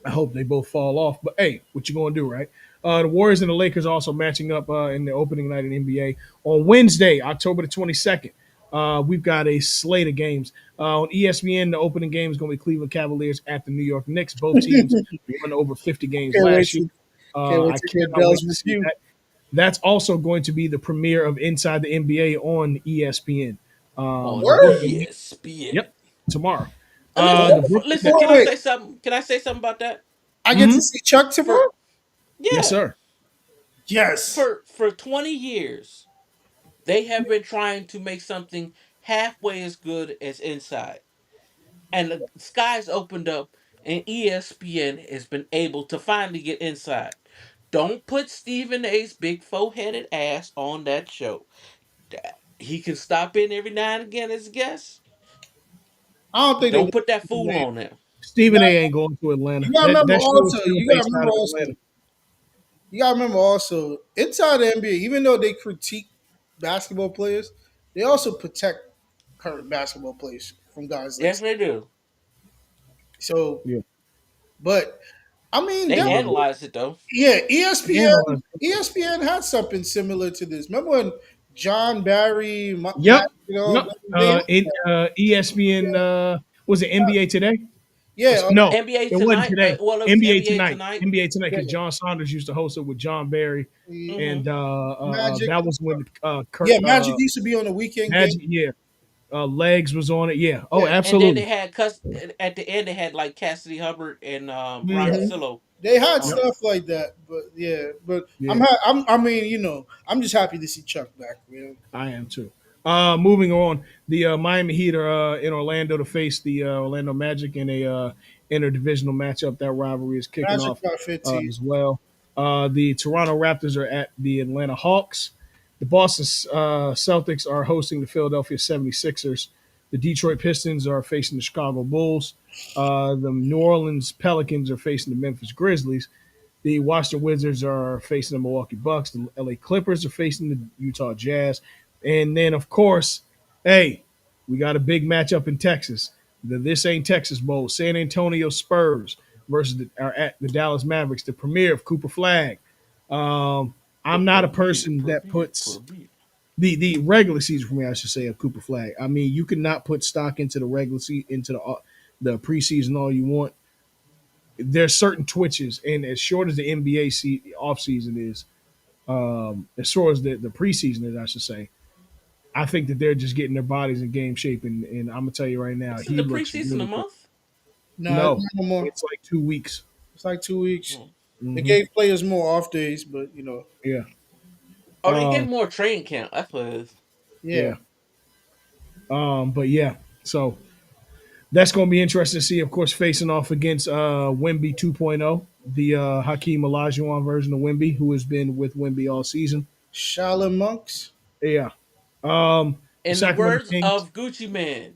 I hope they both fall off, but hey, what you gonna do, right? The Warriors and the Lakers also matching up in the opening night in NBA on Wednesday, October the 22nd. We've got a slate of games on ESPN. The opening game is going to be Cleveland Cavaliers at the New York Knicks. Both teams won over 50 games
Can't wait
last year.
to can't wait
I
to hear
cannot
Dell's
wait to see
review.
that. That's also going to be the premiere of Inside the NBA on ESPN.
On
The
Word?
Brooklyn Nets,
ESPN.
yep, tomorrow.
Listen,
The Brooklyn
listen.
Nets,
Can
Wait,
I
wait.
say something? Can I say something about that?
I get to
mhm.
see Chuck
For
tomorrow.
Yes,
yeah,
sir.
Yes.
for 20 years, they have been trying to make something halfway as good as Inside, and the skies opened up, and ESPN has been able to finally get Inside. Don't put Stephen A's big four-headed ass on that show. He can stop in every now and again as a guest.
I don't think they
Don't
want
put that
to.
fool on there.
You
Stephen A.
got
ain't going to Atlanta.
you got to
That
remember
that show is
also.
still
You got to
based out
remember
of
also.
Atlanta.
You got to remember also. Inside the NBA, even though they critique basketball players, they also protect current basketball players from guys like.
Yes, they do.
So,
Yeah,
but I mean,
They
yeah.
analyze it though.
yeah,
Analyze.
ESPN had something similar to this. Remember when John Barry,
Yep. Yep.
they had,
ESPN was it NBA Today?
yeah,
No,
NBA
it wasn't
tonight.
today.
Well, it was
NBA
NBA
Tonight.
tonight.
NBA Tonight because
yeah,
John Saunders used to host it with John Barry,
the
Hmm
and
Magic,
that was when Kurt
yeah, Magic used to be on the weekend game.
Magic. Yeah, Legs was on it. Yeah. Oh,
Yeah,
And then they
absolutely.
had at the end they had like Cassidy Hubbard and Ryan
yeah,
Hmm.
Russillo
they had
on
Yep.
it.
stuff like that, but yeah, but
Yeah.
I mean, I'm just happy to see Chuck back, man.
I am too. Moving on, the Miami Heat are in Orlando to face the Orlando Magic in a interdivisional matchup. That rivalry is kicking
Magic
off
got 15.
as well. The Toronto Raptors are at the Atlanta Hawks. The Boston Celtics are hosting the Philadelphia 76ers. The Detroit Pistons are facing the Chicago Bulls. The New Orleans Pelicans are facing the Memphis Grizzlies. The Washington Wizards are facing the Milwaukee Bucks. The LA Clippers are facing the Utah Jazz. And then, of course, hey, we got a big matchup in Texas. The This Ain't Texas Bowl. San Antonio Spurs versus the Dallas Mavericks, the premiere of Cooper Flag. Um,
The
I'm not a
premiere,
person that
premiere,
puts
premiere.
the regular season for me, I should say, of Cooper Flag. I mean, you cannot put stock into the regular season, into the preseason all you want. there's certain twitches, and as short as the NBA off season is, as short as the preseason is, I should say, I think that they're just getting their bodies in game shape. And I'm gonna tell you right now,
Isn't
he
the
looks
preseason a
really good.
month?
No, it's
No,
not no more.
it's like 2 weeks.
It's like 2 weeks.
Mm.
They
Hmm.
gave players more off days, but
Yeah,
Oh, they get
um,
more training camp. That's what it is.
yeah.
yeah, but yeah. So that's going to be interesting to see. Of course, facing off against Wimby 2.0, the Hakeem Olajuwon version of Wimby, who has been with Wimby all season.
Charlotte Monks.
Yeah. The
In the
Sacramento
words
Kings.
of Gucci Man,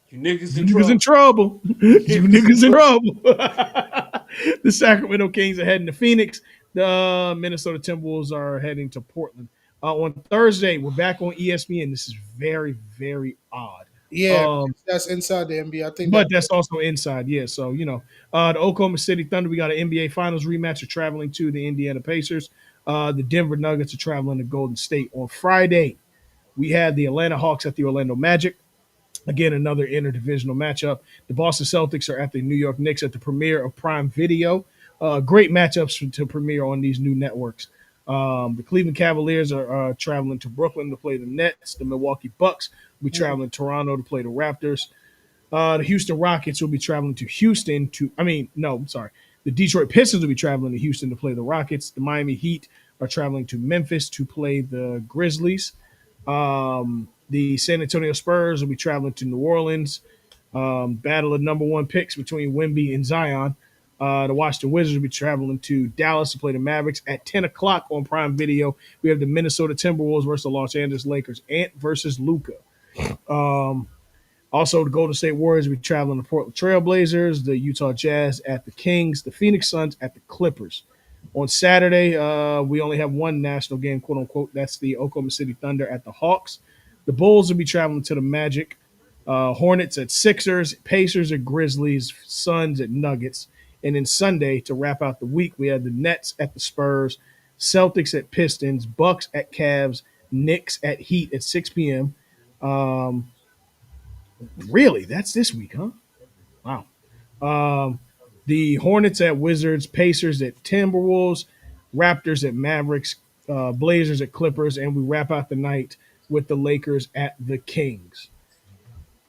you niggas
You
in
niggas in
trouble.
trouble.
You
You
niggas in
niggas in
trouble.
trouble. The Sacramento Kings are heading to Phoenix. The Minnesota Timberwolves are heading to Portland. On Thursday, we're back on ESPN. This is very, very odd.
Yeah,
Um,
that's inside the NBA. I think
but
that.
that's also inside, yeah. So, the Oklahoma City Thunder, we got an NBA Finals rematch, are traveling to the Indiana Pacers. The Denver Nuggets are traveling to Golden State. On Friday, we had the Atlanta Hawks at the Orlando Magic. Again, another interdivisional matchup. The Boston Celtics are at the New York Knicks at the premiere of Prime Video. Great matchups to premiere on these new networks. The Cleveland Cavaliers are traveling to Brooklyn to play the Nets. The Milwaukee Bucks will be
Mhm.
traveling to Toronto to play the Raptors. The Houston Rockets will be traveling to Houston to, I mean, no, I'm sorry. The Detroit Pistons will be traveling to Houston to play the Rockets. The Miami Heat are traveling to Memphis to play the Grizzlies. The San Antonio Spurs will be traveling to New Orleans. Battle of number one picks between Wemby and Zion. The Washington Wizards will be traveling to Dallas to play the Mavericks at 10 o'clock on Prime Video. We have the Minnesota Timberwolves versus the Los Angeles Lakers. Ant versus Luca. Also, the Golden State Warriors will be traveling to Portland Trailblazers, the Utah Jazz at the Kings, the Phoenix Suns at the Clippers. On Saturday, we only have one national game, quote unquote. That's the Oklahoma City Thunder at the Hawks. The Bulls will be traveling to the Magic, Hornets at Sixers, Pacers at Grizzlies, Suns at Nuggets. And then Sunday, to wrap out the week, we have the Nets at the Spurs, Celtics at Pistons, Bucks at Cavs, Knicks at Heat at 6 p.m. Um, really? That's this week, huh? Wow. Um, the Hornets at Wizards, Pacers at Timberwolves, Raptors at Mavericks, Blazers at Clippers, and we wrap out the night with the Lakers at the Kings.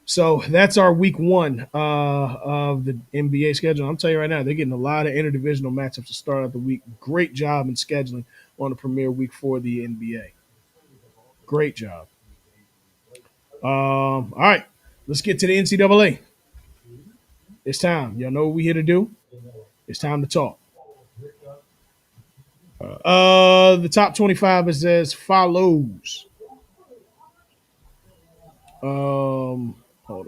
So that's our week one of the NBA schedule. I'm telling you right now, they're getting a lot of interdivisional matchups to start out the week. Great job in scheduling on the premiere week for the NBA. Great job. All right, let's get to the NCAA. It's time. Y'all know what we here to do. It's time to talk. The top 25 is as follows. Hold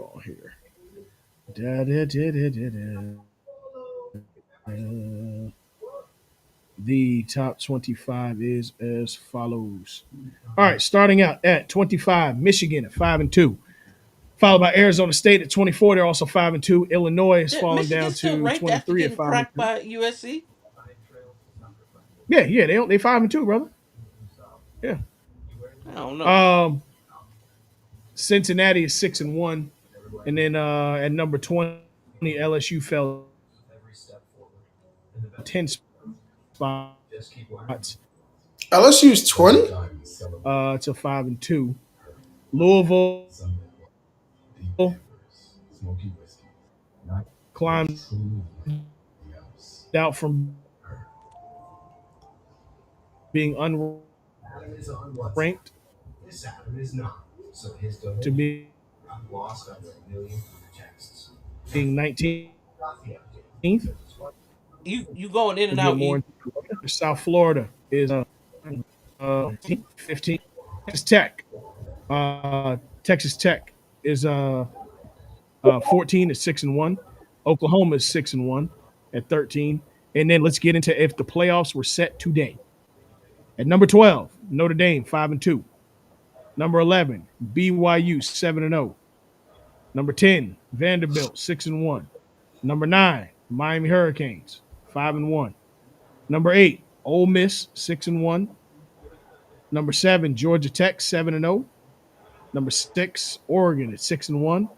on here. Da, da, da, da, da, da. The top 25 is as follows. All right, starting out at 25, Michigan at 5-2, followed by Arizona State at 24. They're also 5-2. Illinois is
Did
falling
Michigan
down
still
to
ranked after
23 at
getting
five and
cracked
two.
by USC?
Yeah, they 5-2, brother. Yeah.
I don't know.
Um, Cincinnati is 6-1, and then at number 20, LSU fell 10 spots
LSU's 20.
to 5-2. Louisville climbed out from being unranked to being 19th.
You going in
We'll
and
get
out,
more
E.
into South Florida is 15. Texas Tech. Texas Tech is 14 is 6-1. Oklahoma is 6-1 at 13. And then let's get into if the playoffs were set today. At number 12, Notre Dame 5-2. Number 11, BYU 7-0. Number 10, Vanderbilt 6-1. Number 9, Miami Hurricanes 5-1. Number 8, Ole Miss 6-1. Number 7, Georgia Tech 7-0. Number 6, Oregon at 6-1.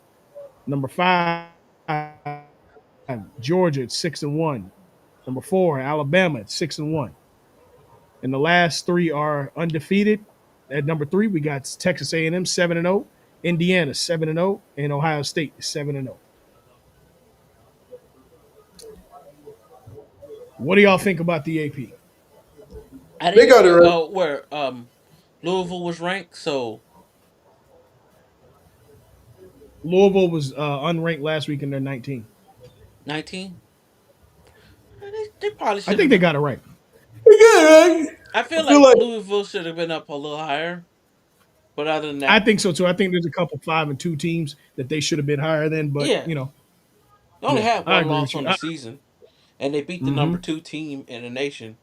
Number 5, Georgia at 6-1. Number 4, Alabama at 6-1. And the last three are undefeated. At number 3, we got Texas A&M 7-0, Indiana 7-0, and Ohio State 7-0. What do y'all think about the AP?
I
They
didn't
got it
see
right.
where Louisville was ranked, so
Louisville was unranked last week and they're 19.
19. They probably
I
should have
think they
been.
got it right.
They got it right.
I
I
feel
feel
like
like
Louisville should have been up a little higher, but other than
I
that,
think so too. I think there's a couple 5-2 teams that they should have been higher than, but
yeah, they only
yeah,
had
I
one
agree
loss
with you.
on the season, and they beat the number
Mm-hmm.
2 team in the nation.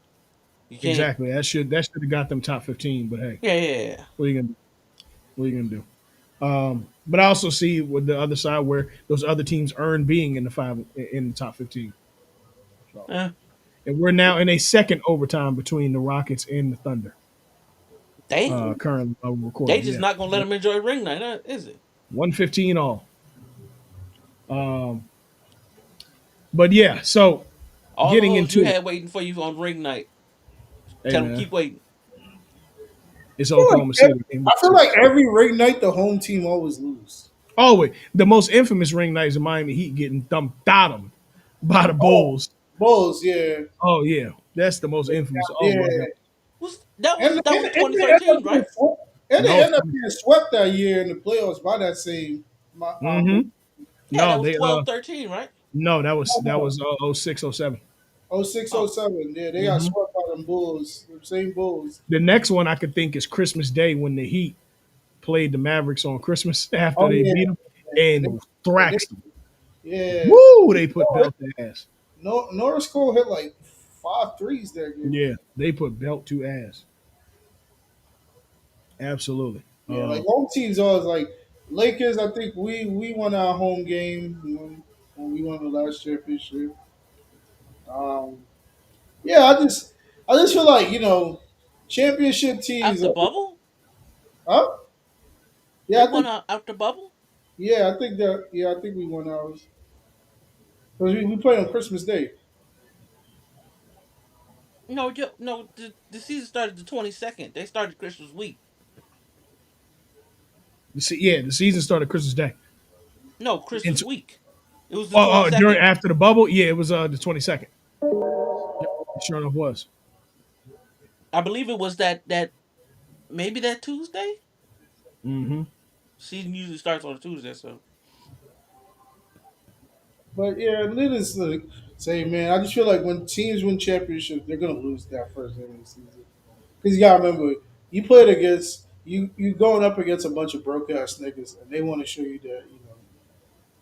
You can't.
Exactly. That should have got them top 15. But hey,
Yeah, yeah, yeah.
what are you gonna do? What are you gonna do? But I also see with the other side where those other teams earn being in the top 15. So,
Eh,
and we're now in a second overtime between the Rockets and the Thunder.
damn,
Currently
they
recording,
just
yeah,
not gonna let them enjoy ring night, is it?
115 all. Um, but yeah, so
All the
getting
hoes you
into it,
had waiting for you on ring night,
hey
tell them
man,
keep waiting.
it's
feel like
Oklahoma City. Game
I
week
feel
2.
like every ring night the home team always lose.
Always the most infamous ring night is the Miami Heat getting thumped bottom by the
Oh,
Bulls.
Bulls, yeah,
Oh yeah, that's the most infamous. Oh my
yeah,
god.
Was that
and
was
and,
that was
and they end up
2013,
being
right?
swept. And they
No,
end up being swept that year in the playoffs by that same.
mm-hmm.
Yeah, that
No,
was
they
12-13, right?
no, that was
No,
06, 07.
oh 06, oh
Oh,
07. Yeah, they got
Mm-hmm.
swept by them Bulls, the same Bulls.
The next one I could think is Christmas Day when the Heat played the Mavericks on Christmas after
Oh
they
yeah,
beat them
and
and
they,
thrashed them.
yeah.
Woo! They put belt to ass.
No, Norris Cole hit like five threes that game.
Yeah, they put belt to ass. Absolutely.
Yeah, like home teams always like Lakers. I think we won our home game when we won the last championship. Um, yeah, I just feel like championship teams.
after bubble,
Huh?
they
Yeah, I
won
think
out after bubble.
I think that I think we won ours because we played on Christmas Day.
No, no, the season started the 22nd. They started Christmas week.
Yeah, the season started Christmas Day.
No,
And
Christmas
so,
week. It was the 22nd.
during after the bubble, yeah, it was the 22nd. Yep, it sure enough was.
I believe it was that maybe that Tuesday.
Mm-hmm.
Season usually starts on a Tuesday, so.
But yeah, it is like say, man, I just feel like when teams win championships, they're gonna lose that first game of the season. Because you gotta remember, you going up against a bunch of broke ass niggas, and they want to show you that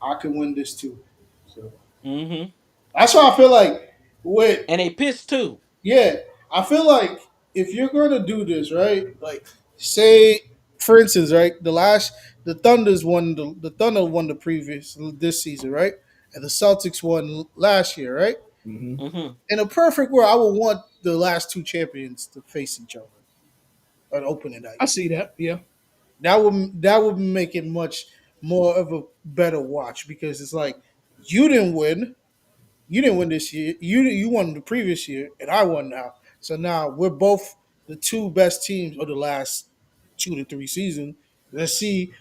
I can win this too. So
Mm-hmm.
that's why I feel like with
And they pissed too.
yeah, I feel like if you're gonna do this right, like say for instance, right, the Thunder won the previous this season, right, and the Celtics won last year, right.
Mm-hmm.
Mm-hmm.
In a perfect world, I would want the last two champions to face each other on opening night.
I see that. Yeah.
That would make it much more of a better watch because it's like you didn't win, you didn't win this year, you won the previous year, and I won now. So now we're both the two best teams of the last 2 to 3 seasons. Let's see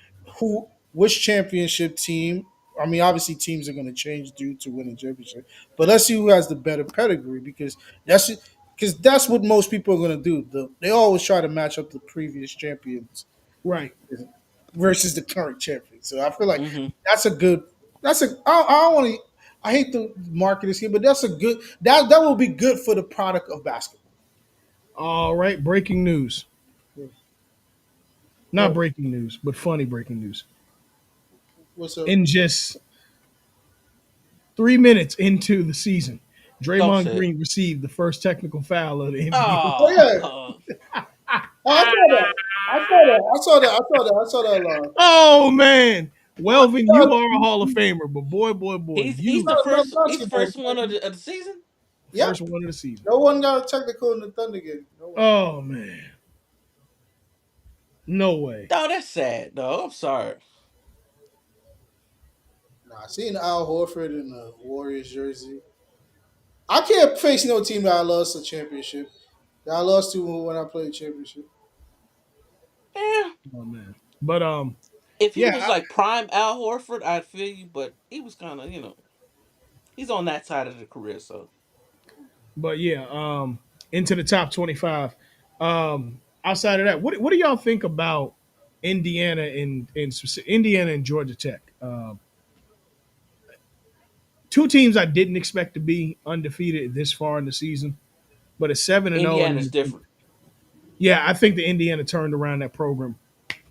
which championship team. I mean, obviously teams are going to change due to winning championship, but let's see who has the better pedigree because that's what most people are going to do. They always try to match up the previous champions
Right.
versus the current champion. So I feel like
Mm-hmm.
that's a good. That's a. I don't want to. I hate to market this here, but that's a good. That will be good for the product of basketball.
All right. Breaking news. Not
What?
breaking news, but funny breaking news.
What's up?
In just 3 minutes into the season,
Don't
Draymond
say it.
Green received the first technical foul of the NBA.
Oh yeah,
Oh,
I saw that. I saw that. I saw that. I saw that. I saw that line.
Oh man, Welvin, you are a
I
Hall of Famer, but boy, boy, boy,
he's
you
the
saw
first. He's the
basketball.
first one of the season.
first
Yep.
one of the season.
No one got a technical in the Thunder game. No one.
Oh man, no way.
No, that's sad. No, I'm sorry.
Nah, seeing Al Horford in the Warriors jersey, I can't face no team that I lost a championship. That I lost to when I played championship.
Yeah.
Oh man, but
If he
yeah,
was like prime Al Horford, I'd feel you, but he was kind of, he's on that side of the career, so
but yeah, into the top 25. Outside of that, what do y'all think about Indiana Indiana and Georgia Tech? Two teams I didn't expect to be undefeated this far in the season, but a 7-0,
Indiana's
and
different.
yeah, I think the Indiana turned around that program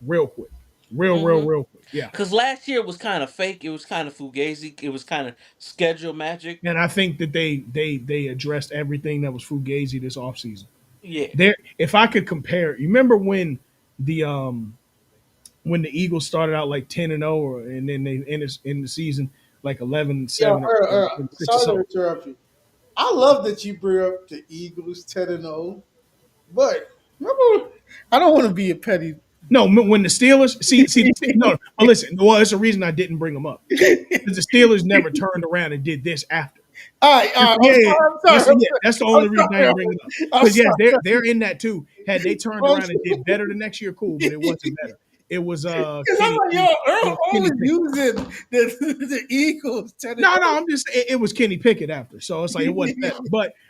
real quick,
Mm-hmm.
real quick. Yeah,
Because last year was kind of fake. It was kind of fugazi. It was kind of schedule magic.
and I think that they addressed everything that was fugazi this offseason.
Yeah.
There, if I could compare, you remember the when the Eagles started out like 10-0, and then they ended in the season like 11-7 or 6 or
Sorry to
something.
interrupt you. I love that you bring up the Eagles 10-0, but remember, I don't want to be a petty.
No, when the Steelers no, but listen, well, it's a reason I didn't bring them up because the Steelers never turned around and did this after.
All right.
Yeah, yeah,
I'm sorry.
that's the
I'm
only reason I
sorry.
didn't bring it up.
I'm
Because yes,
sorry.
they're in that too. Had they turned
I'm
around and
sorry.
did better the next year, cool, but it wasn't better. It was
Because I'm like, yo,
It
Earl
was Kenny
always
Pickett.
using the Eagles 10 and
No, no, I'm just it was Kenny Pickett after, so it's like it wasn't better.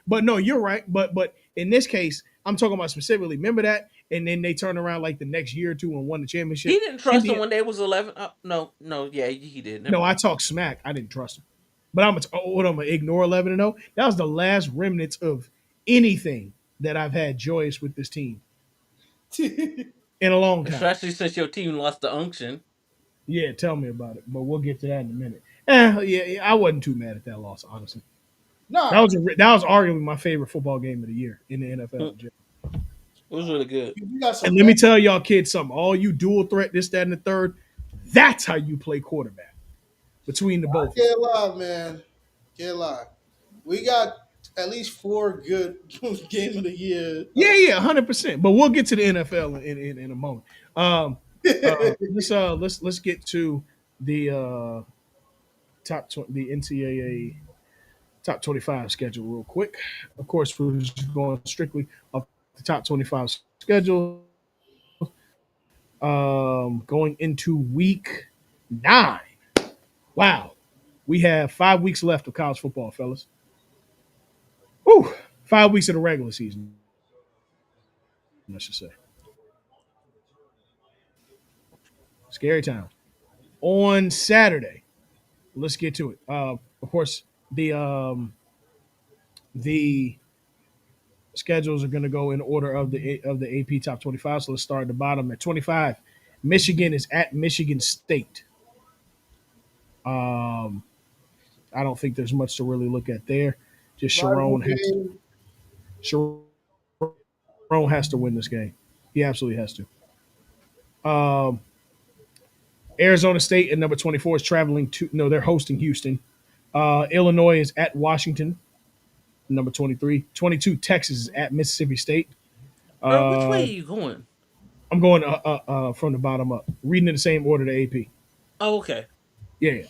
But no, you're right. But in this case, I'm talking about specifically. Remember that, and then they turned around like the next year or two and won the
He
championship.
didn't trust him
Indiana,
when they was 11. No, no, yeah, he did. Never
no, I
mind.
talk smack. I didn't trust him, but I'm gonna ignore 11-0. That was the last remnants of anything that I've had joyous with this team in a long time.
Especially since your team lost the unction.
Yeah, tell me about it. But we'll get to that in a minute. Yeah, I wasn't too mad at that loss, honestly.
Nah,
That was arguably my favorite football game of the year in the NFL.
It was really good.
you got
And
some
let
bad.
me tell y'all kids something. All you dual threat, this, that, and the third, that's how you play quarterback between the
I
both of you.
can't lie, man. Can't lie. We got at least four good game of the year.
Yeah, 100%. But we'll get to the NFL in a moment. Let's get to the the NCAA top 25 schedule real quick. Of course, we're just going strictly off the top 25 schedule. Going into week 9. Wow. We have 5 weeks left of college football, fellas. Whew. 5 weeks of the regular season, I should say. Scary time. On Saturday, let's get to it. Of course, the schedules are going to go in order of the AP top 25. So let's start at the bottom at 25. Michigan is at Michigan State. Um, I don't think there's much to really look at there. Just
Rival game.
Sharon has to win this game. He absolutely has to. Arizona State at number 24 is traveling to no, they're hosting Houston. Illinois is at Washington, number 23. 22 Texas is at Mississippi State.
Earl, which way
Uh,
are you going?
I'm going from the bottom up, reading in the same order to AP.
Oh, okay.
Yeah.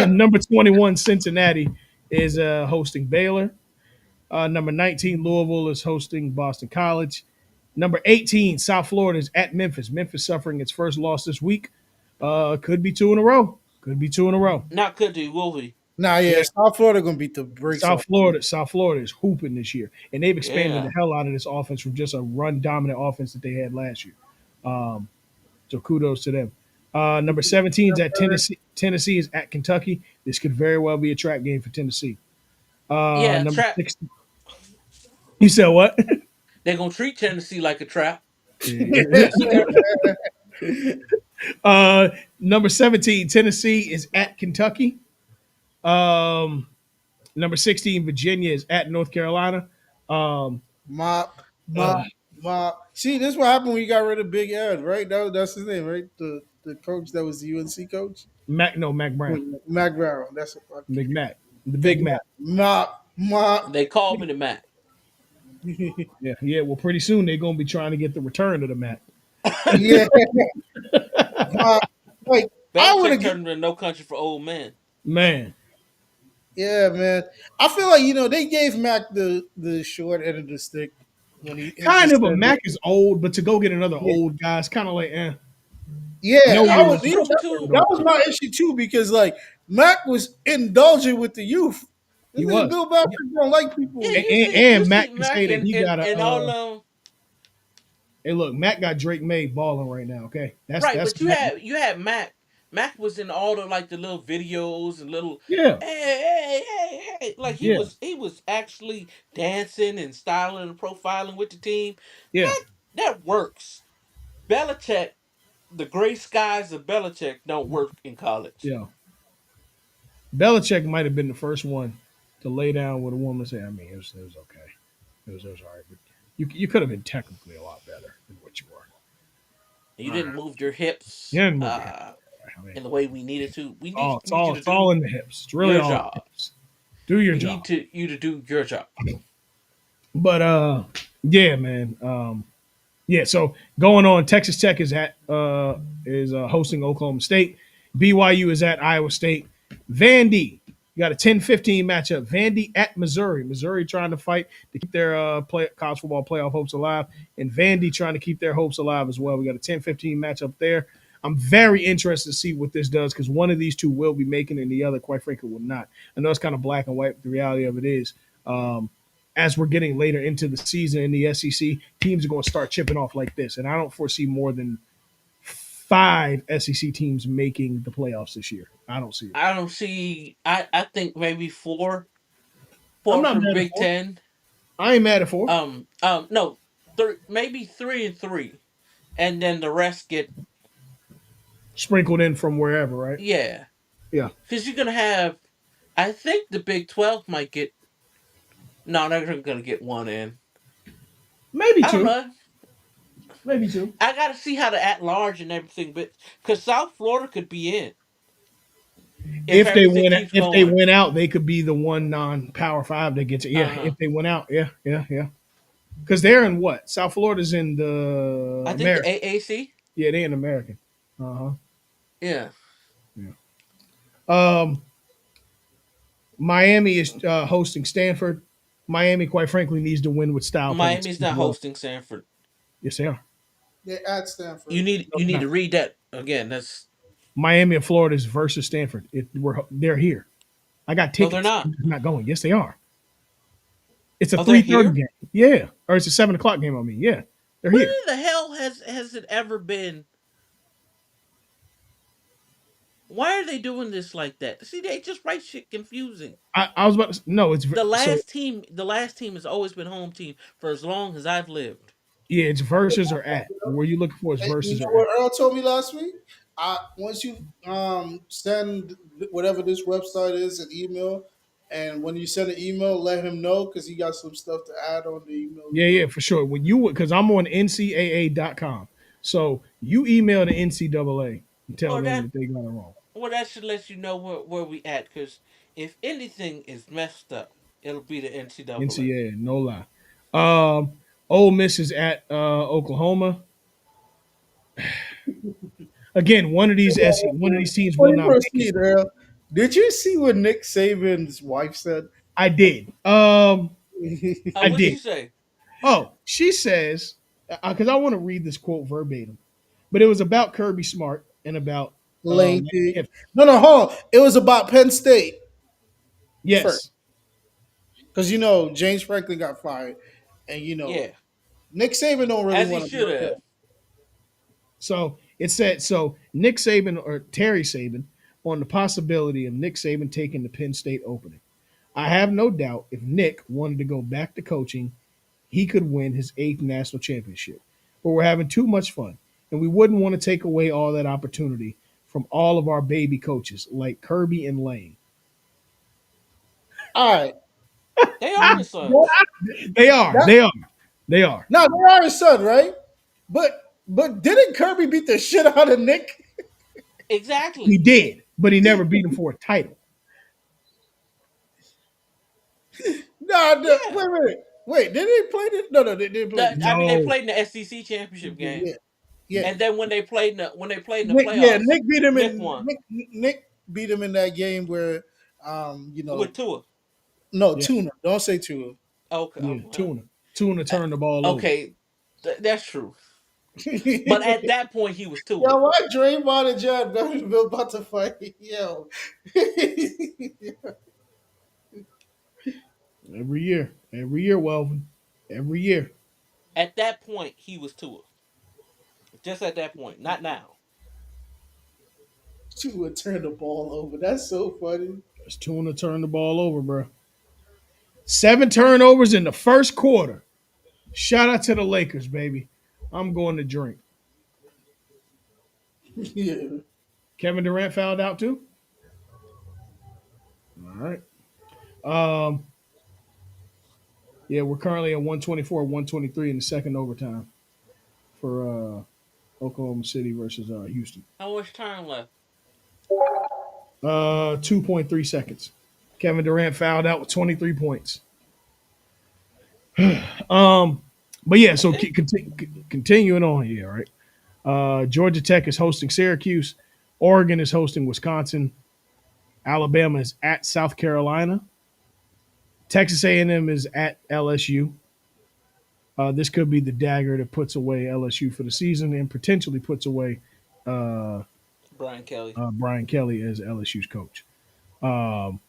Number 21 Cincinnati is hosting Baylor. Number 19 Louisville is hosting Boston College. Number 18 South Florida is at Memphis. Memphis suffering its first loss this week. Could be two in a row. Could be two in a row.
Not could do, will we?
Nah, yeah,
Yeah.
South Florida gonna beat the brakes off.
South Florida is hooping this year, and they've expanded the
Yeah.
hell out of this offense from just a run dominant offense that they had last year. So kudos to them. Number 17 is at Tennessee. Tennessee is at Kentucky. This could very well be a trap game for Tennessee.
Yeah,
Number
trap.
6. You said what?
They're gonna treat Tennessee like a trap.
Yeah. uh, Number 17, Tennessee is at Kentucky. Um, Number 16, Virginia is at North Carolina. Um,
Mop,
uh,
mop, mop. See, this is what happened when you got rid of Big Ed, right? That's his name, right? The coach that was the UNC coach,
Mac Brown,
Mac Brown. That's okay.
McMac, the
Big
Big Mac.
Mop, mop.
They call me the Mac.
Yeah. Well, pretty soon they're gonna be trying to get the return of the Mac.
Yeah, mop. Like I would
Belichick
have.
turned into No Country for Old Men.
Man,
Yeah, man. I feel like they gave Mac the short end of the stick when he
kind
just
of. A
said,
Mac is old, but to go get another
yeah,
old guy is kind of like,
yeah.
no
Yeah,
I
but
was,
years,
you
first
remember
and third
too.
that was
overall.
my issue too because like Mac was indulgent with the youth. This
He
nigga
was.
Bill Belichick don't like
Yeah,
people.
you
And
see
Mac can
Mac
say that he got a.
and all them.
Hey, look, Mac got Drake May balling right now. Okay,
Right,
that's
but
Mac.
you had Mac. Mac was in all the like the little videos and little
Yeah,
hey. Like
yeah,
he was actually dancing and styling and profiling with the team.
yeah,
That works. Belichick, the gray skies of Belichick don't work in college.
yeah. Belichick might have been the first one to lay down with a woman and say, I mean, it was okay. It was all right. But you could have been technically a lot better than what you were.
You
All right.
didn't move your
You
hips
didn't move your head. I mean,
in the way we needed to. Need you to
it's all
do
in the hips. It's really
your
all in the
job.
hips. Do your
We
job.
need you to do your job.
But yeah, man. Yeah, so going on, Texas Tech is hosting Oklahoma State. BYU is at Iowa State. Vandy, you got a 10-15 matchup. Vandy at Missouri. Missouri trying to fight to keep their college football playoff hopes alive, and Vandy trying to keep their hopes alive as well. We got a 10-15 matchup there. I'm very interested to see what this does because one of these two will be making it and the other, quite frankly, will not. I know it's kind of black and white, but the reality of it is as we're getting later into the season in the SEC, teams are going to start chipping off like this. And I don't foresee more than 5 SEC teams making the playoffs this year. I don't see it.
I don't see. I think maybe
I'm
four
not
for
mad at
Big
4.
Ten.
I ain't mad at 4.
No, maybe 3-3, and then the rest get
Sprinkled in from wherever, right?
yeah.
Yeah.
Because you're gonna have. I think the Big 12 might get. No, they're gonna get one in.
Maybe
I don't
2.
know.
Maybe 2.
I gotta see how the at large and everything, but because South Florida could be in if everything keeps
If they
going.
went out, they could be the one non-power 5 that gets it. Yeah,
Uh huh.
if they went out. Yeah, yeah, yeah. Because they're in what? South Florida's in the
I think the
American.
AAC.
Yeah, they in American. Uh-huh.
Yeah,
Yeah. Um Miami is hosting Stanford. Miami, quite frankly, needs to win with style points
Miami's
as
not
well.
hosting Sanford.
Yes, they are.
They're at Stanford.
No,
You
they're
need
not.
to read that again. That's
Miami and Florida is versus Stanford. They're here. I got
no, they're
tickets.
not.
I'm just not going. Yes, they are. It's a
Oh, they're
3:30
here.
game. Yeah, or it's a 7 o'clock game. I mean, yeah, they're
When
here.
in the hell has it ever been? Why are they doing this like that? See, they just write shit confusing.
I was about to. No, it's so
The last team has always been home team for as long as I've lived.
yeah, it's versus or at. Where you looking for is
And you
versus
know
or at.
what Earl told me last week? Once you send whatever this website is an email, and when you send an email, let him know because he got some stuff to add on the email.
Yeah, yeah, for sure. When you because I'm on NCAA.com, so you email the NCAA and tell
Well,
them
that
that they got it wrong.
that should let you know where we at. Because if anything is messed up, it'll be the NCAA.
NCAA, no lie. Um, Ole Miss is at Oklahoma. Again, one of these teams
Before
will
you
not make it.
proceed, Earl, did you see what Nick Saban's wife said?
I did. I
What'd she
did.
say?
Oh, she says because I want to read this quote verbatim, but it was about Kirby Smart and about
Lane
Lane
Kiffin.
Kiffin.
No, hold on. It was about Penn State first.
Yes,
Because James Franklin got fired. And
Yeah,
Nick Saban don't really
as he
want to
should
work
have.
out.
so it said so. Nick Saban or Terry Saban on the possibility of Nick Saban taking the Penn State opening. I have no doubt if Nick wanted to go back to coaching, he could win his 8th national championship. But we're having too much fun, and we wouldn't want to take away all that opportunity from all of our baby coaches like Kirby and Lane.
All right.
They are his sons.
They are.
That,
They are. They are.
now they are his son, right? But didn't Kirby beat the shit out of Nick?
He
Exactly.
did, but he never beat him for a title.
Nah,
Yeah.
wait. Did they play this? No, they didn't play this.
I mean, they
No.
played in the SEC championship game.
Yeah. Yeah,
And then when they played in the
Yeah,
playoffs,
Nick beat him
Nick
in
won
Nick beat him in that game where,
with Tua.
no
Yeah,
tuna. Don't say tuna.
Okay,
yeah.
well,
Tuna turned the ball over.
okay, that's true. But
Yo,
at that point, he was Tua.
why Draymond and John Vanderbilt about to fight? Yo,
Every year, Welvin, every year.
At that point, he was Tua. Just at that point, not now.
Tua turned the ball over. That's so funny.
It's Tuna turned the ball over, bro. 7 turnovers in the first quarter. Shout out to the Lakers, baby. I'm going to drink.
Yeah.
Kevin Durant fouled out too. All right. Um, yeah, we're currently at 124, 123 in the second overtime for Oklahoma City versus Houston.
How much time left?
2.3 seconds. Kevin Durant fouled out with 23 points. Um, but yeah, so
Okay.
continuing on here, right? Georgia Tech is hosting Syracuse. Oregon is hosting Wisconsin. Alabama is at South Carolina. Texas A&M is at LSU. This could be the dagger that puts away LSU for the season and potentially puts away uh,
Brian Kelly.
Brian Kelly as LSU's coach. Um,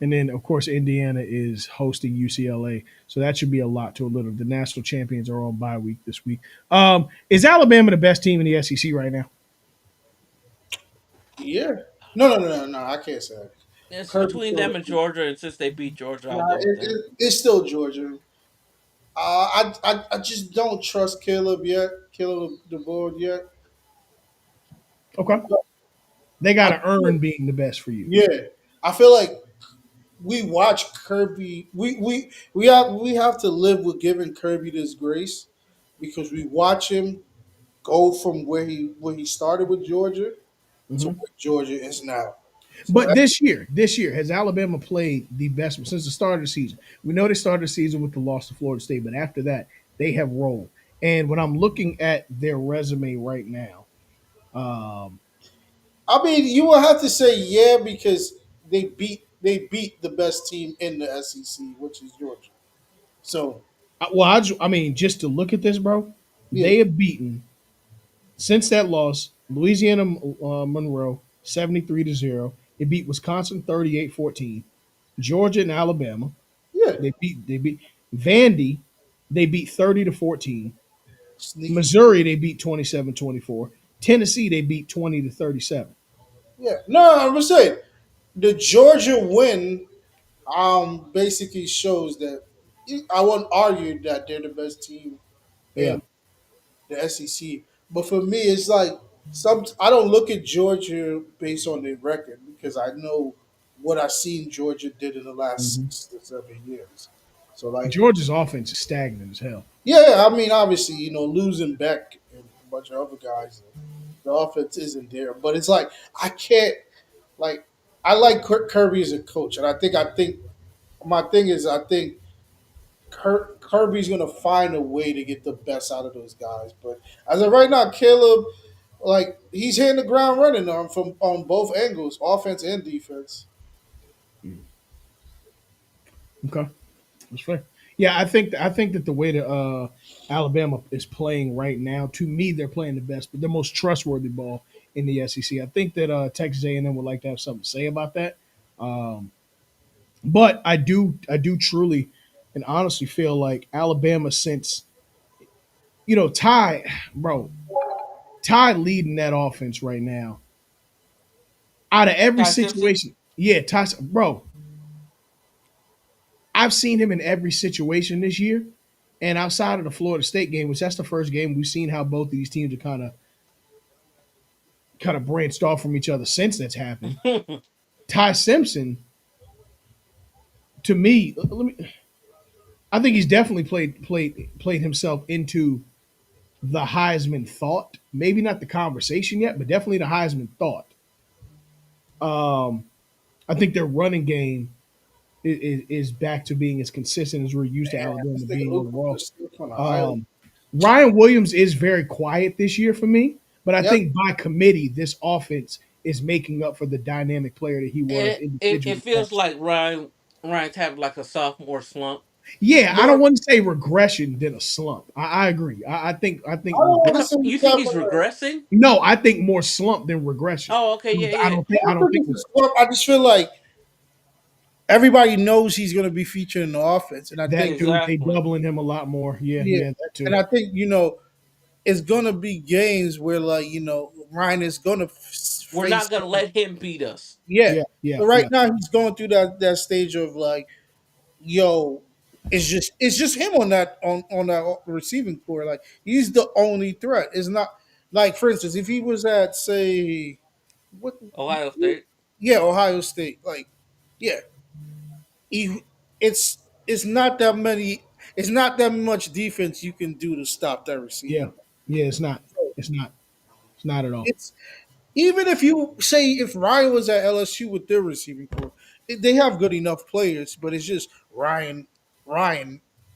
and then, of course, Indiana is hosting UCLA. So that should be a lot to a little. The national champions are on bye week this week. Is Alabama the best team in the SEC right now?
Yeah. No. I can't say that.
It's
Kirby's
between
still,
them and Georgia, and since they beat Georgia, I'll
nah,
go with them.
it's still Georgia. I just don't trust Caleb yet. Caleb the board yet.
Okay. They got
I,
to earn being the best for you.
yeah. I feel like we watch Kirby. We have to live with giving Kirby this grace because we watch him go from where he started with Georgia to
Mhm.
where Georgia is now. So
But this year, has Alabama played the best since the start of the season? We know they started the season with the loss to Florida State, but after that, they have rolled. And when I'm looking at their resume right now, um,
I mean, you will have to say yeah because they beat the best team in the SEC, which is Georgia. So
I mean, just to look at this, bro,
yeah,
they have beaten since that loss Louisiana Monroe 73-0. They beat Wisconsin 38-14. Georgia and Alabama.
yeah,
They beat Vandy. They beat 30-14.
sneaky.
Missouri, they beat 27-24. Tennessee, they beat 20-37.
Yeah, no, I'm just saying the Georgia win basically shows that I won't argue that they're the best team
Yeah.
in the SEC. But for me, it's like I don't look at Georgia based on their record because I know what I've seen Georgia did in the last
Mhm.
6 to 7 years. So like,
Georgia's offense is stagnant as hell.
yeah, I mean, obviously, losing Beck and a bunch of other guys, the offense isn't there. But it's like I can't like I like Kirby as a coach, and I think my thing is I think Kirby's gonna find a way to get the best out of those guys. But as of right now, Caleb, like he's hitting the ground running from on both angles, offense and defense.
Okay, that's fair. Yeah, I think that the way that Alabama is playing right now, to me, they're playing the best, but the most trustworthy ball in the SEC. I think that Texas A&M would like to have something to say about that. Um, but I do truly and honestly feel like Alabama, since Ty, bro, Ty leading that offense right now. Out of every
Ty Simpson.
situation, yeah, Ty, bro, I've seen him in every situation this year. And outside of the Florida State game, which that's the first game we've seen how both of these teams are kind of branched off from each other since that's happened. Ty Simpson, to me, I think he's definitely played himself into the Heisman thought. Maybe not the conversation yet, but definitely the Heisman thought. Um, I think their running game is back to being as consistent as we're used to
Man,
Alabama
this nigga
being
Oklahoma
overall.
still kind of
Um,
highly.
Ryan Williams is very quiet this year for me, but I
Yep.
think by committee, this offense is making up for the dynamic player that he was
It
individually
feels
last
like Ryan's having like a sophomore slump.
year. Yeah, I don't
More,
want to say regression than a slump. I agree. I
I
think
don't want to
regression.
say
You
he's
think
having
he's
a.
regressing?
No, I think more slump than regression.
Oh, okay, yeah,
I
yeah.
don't
I
think I
don't
don't
think
think
it's a
regression.
slump. I just feel like everybody knows he's going to be featured in the offense, and I
That
think
dude, they
Exactly.
doubling him a lot more. Yeah,
yeah,
yeah, that
and
too.
I think it's going to be games where like Ryan is going to
We're not
face
gonna let him beat us.
yeah.
Yeah, yeah,
But right
yeah,
now he's going through that stage of like yo, it's just him on that receiving core. Like he's the only threat. It's not like for instance if he was at say what
Ohio State.
yeah Ohio State like yeah he, it's not that many. It's not that much defense you can do to stop that
yeah,
receiver.
yeah. It's not. It's not. It's not at all.
It's even if you say if Ryan was at LSU with their receiving core, they have good enough players, but it's just Ryan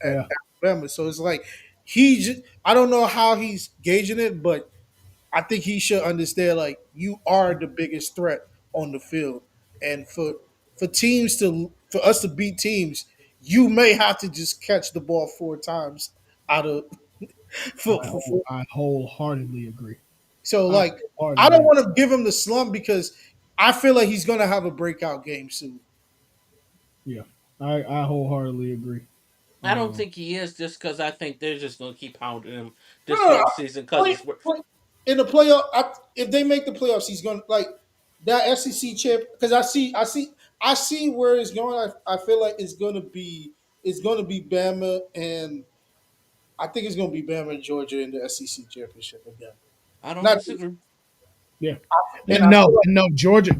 at
Yeah,
Alabama. So it's like I don't know how he's gauging it, but I think he should understand like you are the biggest threat on the field, and for us to beat teams, you may have to just catch the ball 4 times out of for
I wholeheartedly agree.
so
I
like I
wholeheartedly
don't
agree.
want to give him the slump because I feel like he's gonna have a breakout game soon.
Yeah, I wholeheartedly agree.
I don't
Um,
think he is just because I think they're just gonna keep pounding him
No,
this
no, no.
whole season because
Play,
it's
in the playoff. If they make the playoffs, he's gonna like that SEC champ because I see where it's going. I feel like it's gonna be Bama and I think it's gonna be Bama and Georgia in the SEC championship again.
I don't
Not
disagree.
yeah,
and
and
I
no,
feel like
and no, Georgia.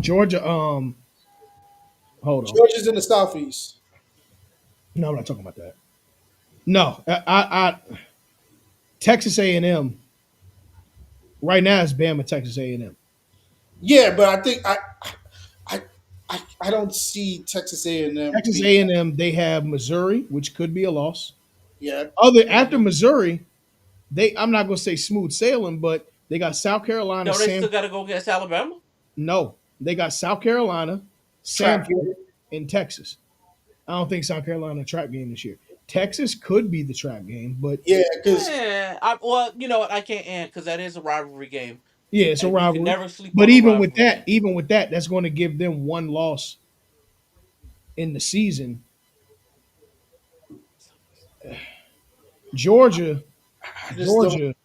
Hold on.
Georgia's in the southeast.
No, I'm not talking about that. No, Texas A&M right now is Bama, Texas A&M.
Yeah, but I think I I don't see Texas A&M
Texas
being
A&M, they have Missouri, which could be a loss.
yeah.
Other after
Hmm.
Missouri, I'm not going to say smooth sailing, but they got South Carolina,
No, they still
Sam.
got to go against Alabama.
No, they got South Carolina,
Track.
Samford, and Texas. I don't think South Carolina a trap game this year. Texas could be the trap game, but
Yeah, because
Well, you know what? I can't end because that is a rivalry game,
yeah, it's a
and you can
rivalry.
never sleep
But
on a rivalry game.
even with that, that's going to give them one loss in the season. Georgia,
I just don't.
Georgia,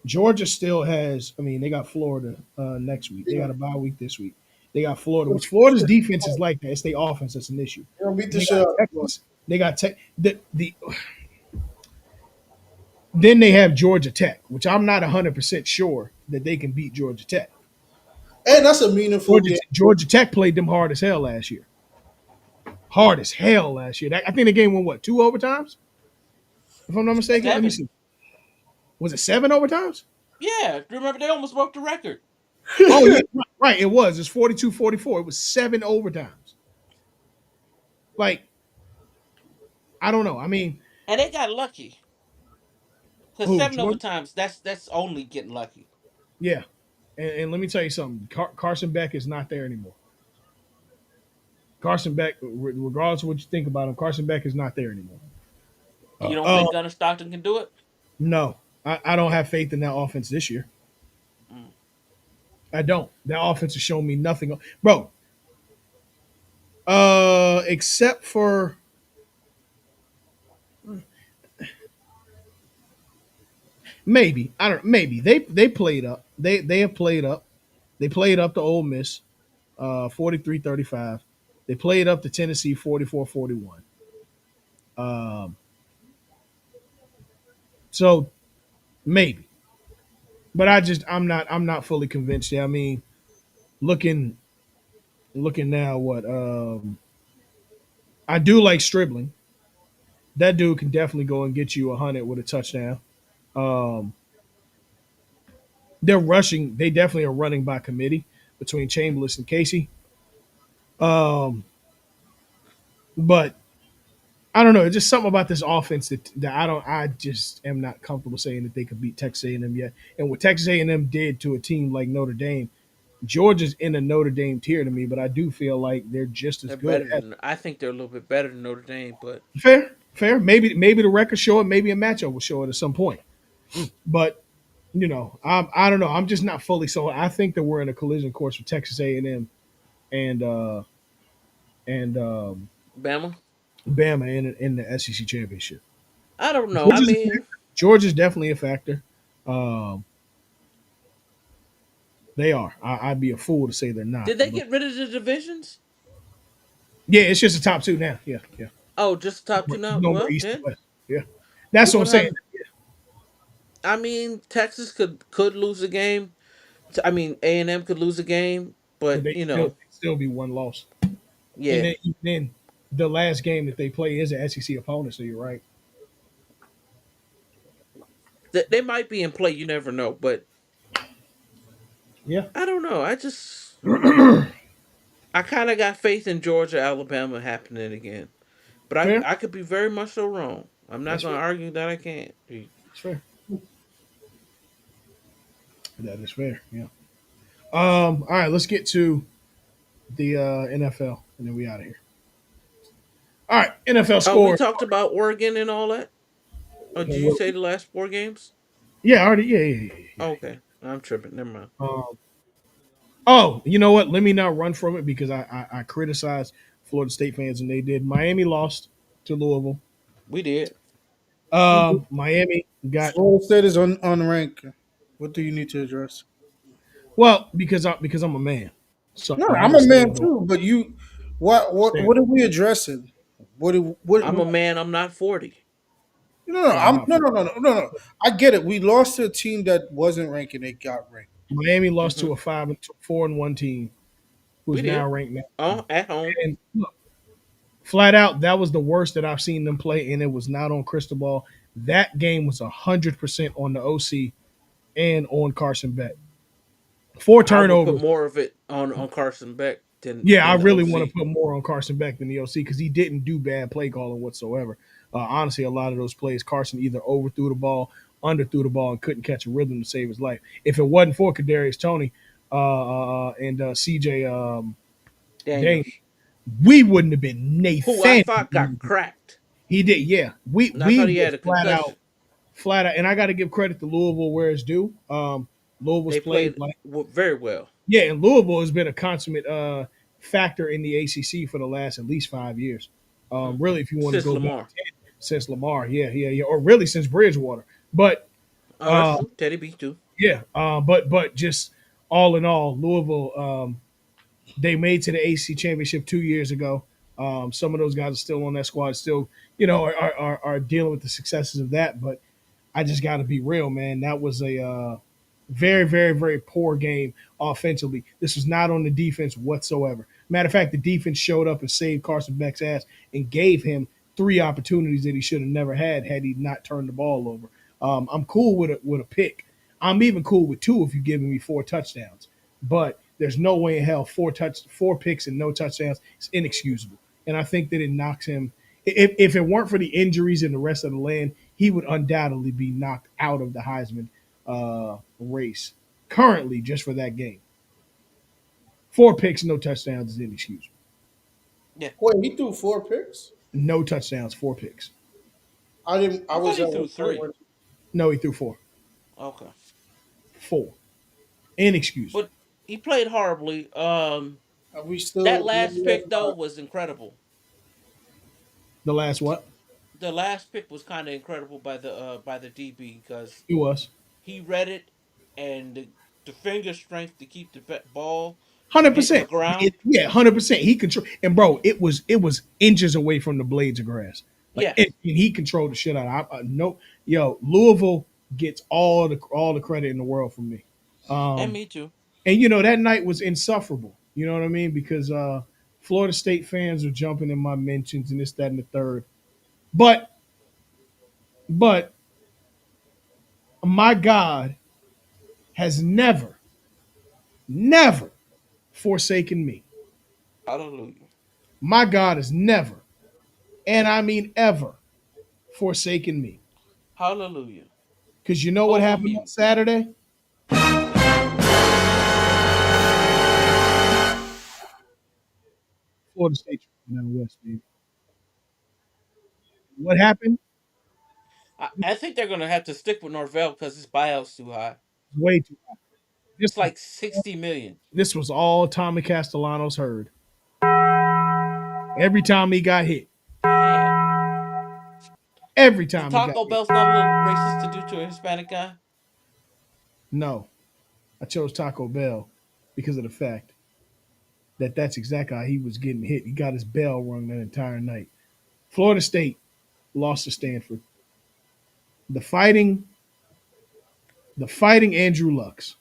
Georgia still has. I mean, they got Florida next week. They got a bye week this week. They got Florida, which Florida's defense is like that. It's the offense that's an issue.
They're gonna beat the
They
shit
got
out of them.
Texas. They got the then they have Georgia Tech, which I'm not 100% sure that they can beat Georgia Tech.
And that's a meaningful game.
Georgia Tech played them hard as hell last year. Hard as hell last year. I think the game went what, 2 overtimes? If I'm not mistaken. Let me
7.
see. Was it 7 overtimes?
Yeah, remember they almost broke the record,
Oh yeah, right. It was. It's 42-44. It was 7 overtimes. Like, I don't know. I mean,
and they got lucky because
who,
7
Georgia?
overtimes. That's only getting lucky.
Yeah. And let me tell you something. Carson Beck is not there anymore. Carson Beck, regardless of what you think about him, Carson Beck is not there anymore.
You don't
Uh,
think Gunner Stockton can do it?
no, I don't have faith in that offense this year.
Mm.
I don't. That offense has shown me nothing, bro. Except for maybe I don't. Maybe they played up. They have played up. They played up to Ole Miss, 43-35. They played up to Tennessee, 44-41. Um, so maybe, but I'm not fully convinced. Yeah, I mean, looking now, what I do like Stribling. That dude can definitely go and get you 100 with a touchdown. Um, they're rushing. They definitely are running by committee between Chambliss and Casey. Um, but I don't know. It's just something about this offense that I don't. I just am not comfortable saying that they could beat Texas A&M yet. And what Texas A&M did to a team like Notre Dame, Georgia's in a Notre Dame tier to me, but I do feel like they're just as
They're
good.
better than I think they're a little bit better than Notre Dame, but
Fair, fair. Maybe the record show it. Maybe a matchup will show it at some point. But I don't know. I'm just not fully sold. I think that we're in a collision course with Texas A&M and and
Bama.
Bama in the SEC championship.
I don't know. I
Georgia's a
mean,
factor. Georgia's definitely a factor. Um, they are. I'd be a fool to say they're not.
did they
But
get rid of the divisions?
yeah, it's just the top two now. Yeah, yeah.
Oh, just the top two now.
No more
Well,
East and
then
West. Yeah,
we
that's what I'm
would
saying.
have. I mean, Texas could lose a game. I mean, A&M could lose a game,
But
but
they still be one loss. And
yeah,
then even then, the last game that they play is an SEC opponent. So you're right.
they might be in play. You never know, but
Yeah,
I don't know. I kind of got faith in Georgia, Alabama happening again, but I
fair.
I could be very much so wrong. I'm not
That's
going
fair.
to argue that I can't.
That's fair. That is fair. Yeah. All right. Let's get to the NFL, and then we out of here. All right. NFL
Oh, we
scores.
talked about Oregon and all that. Oh, did you say the last 4 games?
Yeah. Already. Yeah. Yeah. Yeah. Yeah.
Oh, okay, I'm tripping. Never mind.
Um, oh, you know what? Let me not run from it because I criticized Florida State fans, and they did. Miami lost to Louisville.
We did.
Miami got
Florida State is unranked. What do you need to address?
well because I'm a man, so
No,
I
I'm
have to
a
stand
man
on
too, but you, what what
stand.
what are we addressing?
I'm a man. I'm not 40.
No, no,
Yeah, I'm
I'm
not
no,
for
no, no, no, no, no. I get it. We lost to a team that wasn't ranking. They got ranked.
Miami lost
Hmm.
to a 4-1 team
We
who's now
did.
ranked now.
Oh, at home.
And look, flat out, that was the worst that I've seen them play, and it was not on Cristobal. That game was 100% on the OC and on Carson Beck. Four
I would put
turnovers.
more of it on Carson Beck
Yeah, I
than the
really want to
OC.
put more on Carson Beck than the OC because he didn't do bad play calling whatsoever. Honestly, a lot of those plays, Carson either overthrew the ball, underthrew the ball, and couldn't catch a rhythm to save his life. If it wasn't for Kadarius Tony and CJ Dane,
Daniels,
we wouldn't have been
who I
Nathan.
thought got cracked,
He did, yeah. We
and I
we
thought he
were
had a
flat
concussion.
out, and I got to give credit to Louisville where it's due. Louisville's
They
played
played
like
very well.
yeah, and Louisville has been a consummate factor in the ACC for the last at least 5 years. Really, if you want to
Since
go back
Lamar.
since Lamar, yeah, yeah, yeah, or really since Bridgewater. But
Oh, that's
uh,
true. Teddy B too.
yeah, but just all in all, Louisville they made to the ACC championship 2 years ago. Some of those guys are still on that squad, still are dealing with the successes of that. But I just got to be real, man. That was a very, very, very poor game offensively. This was not on the defense whatsoever. Matter of fact, the defense showed up and saved Carson Beck's ass and gave him three opportunities that he should have never had he not turned the ball over. I'm cool with a pick. I'm even cool with two if you're giving me four touchdowns. But there's no way in hell four picks and no touchdowns is inexcusable. And I think that it knocks him. If it weren't for the injuries in the rest of the land, he would undoubtedly be knocked out of the Heisman race currently just for that game. Four picks, no touchdowns is inexcusable.
Yeah,
Wait, he threw 4 picks.
No touchdowns, four picks.
I didn't. I
I thought
was
he
at
threw
one point
3.
when
No, he threw four.
Okay,
Four. Inexcusable.
but he played horribly.
we
That
still
last pick though was incredible.
The last what?
The last pick was kind of incredible by the DB because
It was.
he read it and the finger strength to keep the ball from
Hundred
hitting the
percent.
ground.
Yeah, 100%. He control and bro, it was inches away from the blades of grass. Like
Yes,
and he controlled the shit out. No, yo, Louisville gets all the credit in the world from me.
and
Um,
me too.
and that night was insufferable. You know what I mean? Because Florida State fans are jumping in my mentions and this, that, and the third. But but my God has never forsaken me.
Hallelujah.
My God has never and I mean ever, forsaken me.
Hallelujah.
Because you know what
Over
happened on
mute.
Saturday? Florida State down west, baby. What happened?
I think they're gonna have to stick with Norvell because his buyout's too high.
Way too high. This
It's like 60 million.
this was all Tommy Castellanos heard. Every time he got hit.
Damn.
Every
The
time he got
Taco
hit.
Bell's not a little racist to do to a Hispanic guy.
No, I chose Taco Bell because of the fact that that's exactly how he was getting hit. He got his bell rung that entire night. Florida State lost to Stanford. The fighting, the fighting Andrew Lucks,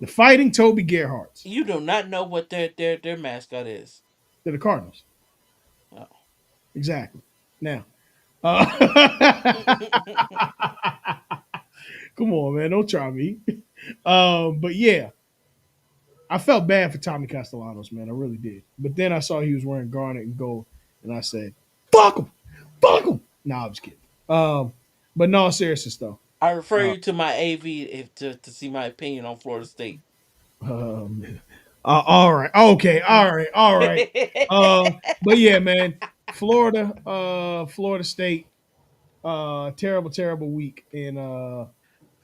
the fighting Toby Gerhardts.
You do not know what their mascot is.
They're the Cardinals.
Oh.
Exactly. Now, uh, come on, man, don't try me. But yeah, I felt bad for Tommy Castellanos, man. I really did. But then I saw he was wearing garnet and gold, and I said, "Fuck him, fuck him." Nah, I'm just kidding. But no, seriousness though.
I refer
Uh,
you to my AV to see my opinion on Florida State.
um, all right, okay, all right, all right. But yeah, man, Florida State, terrible, terrible week in or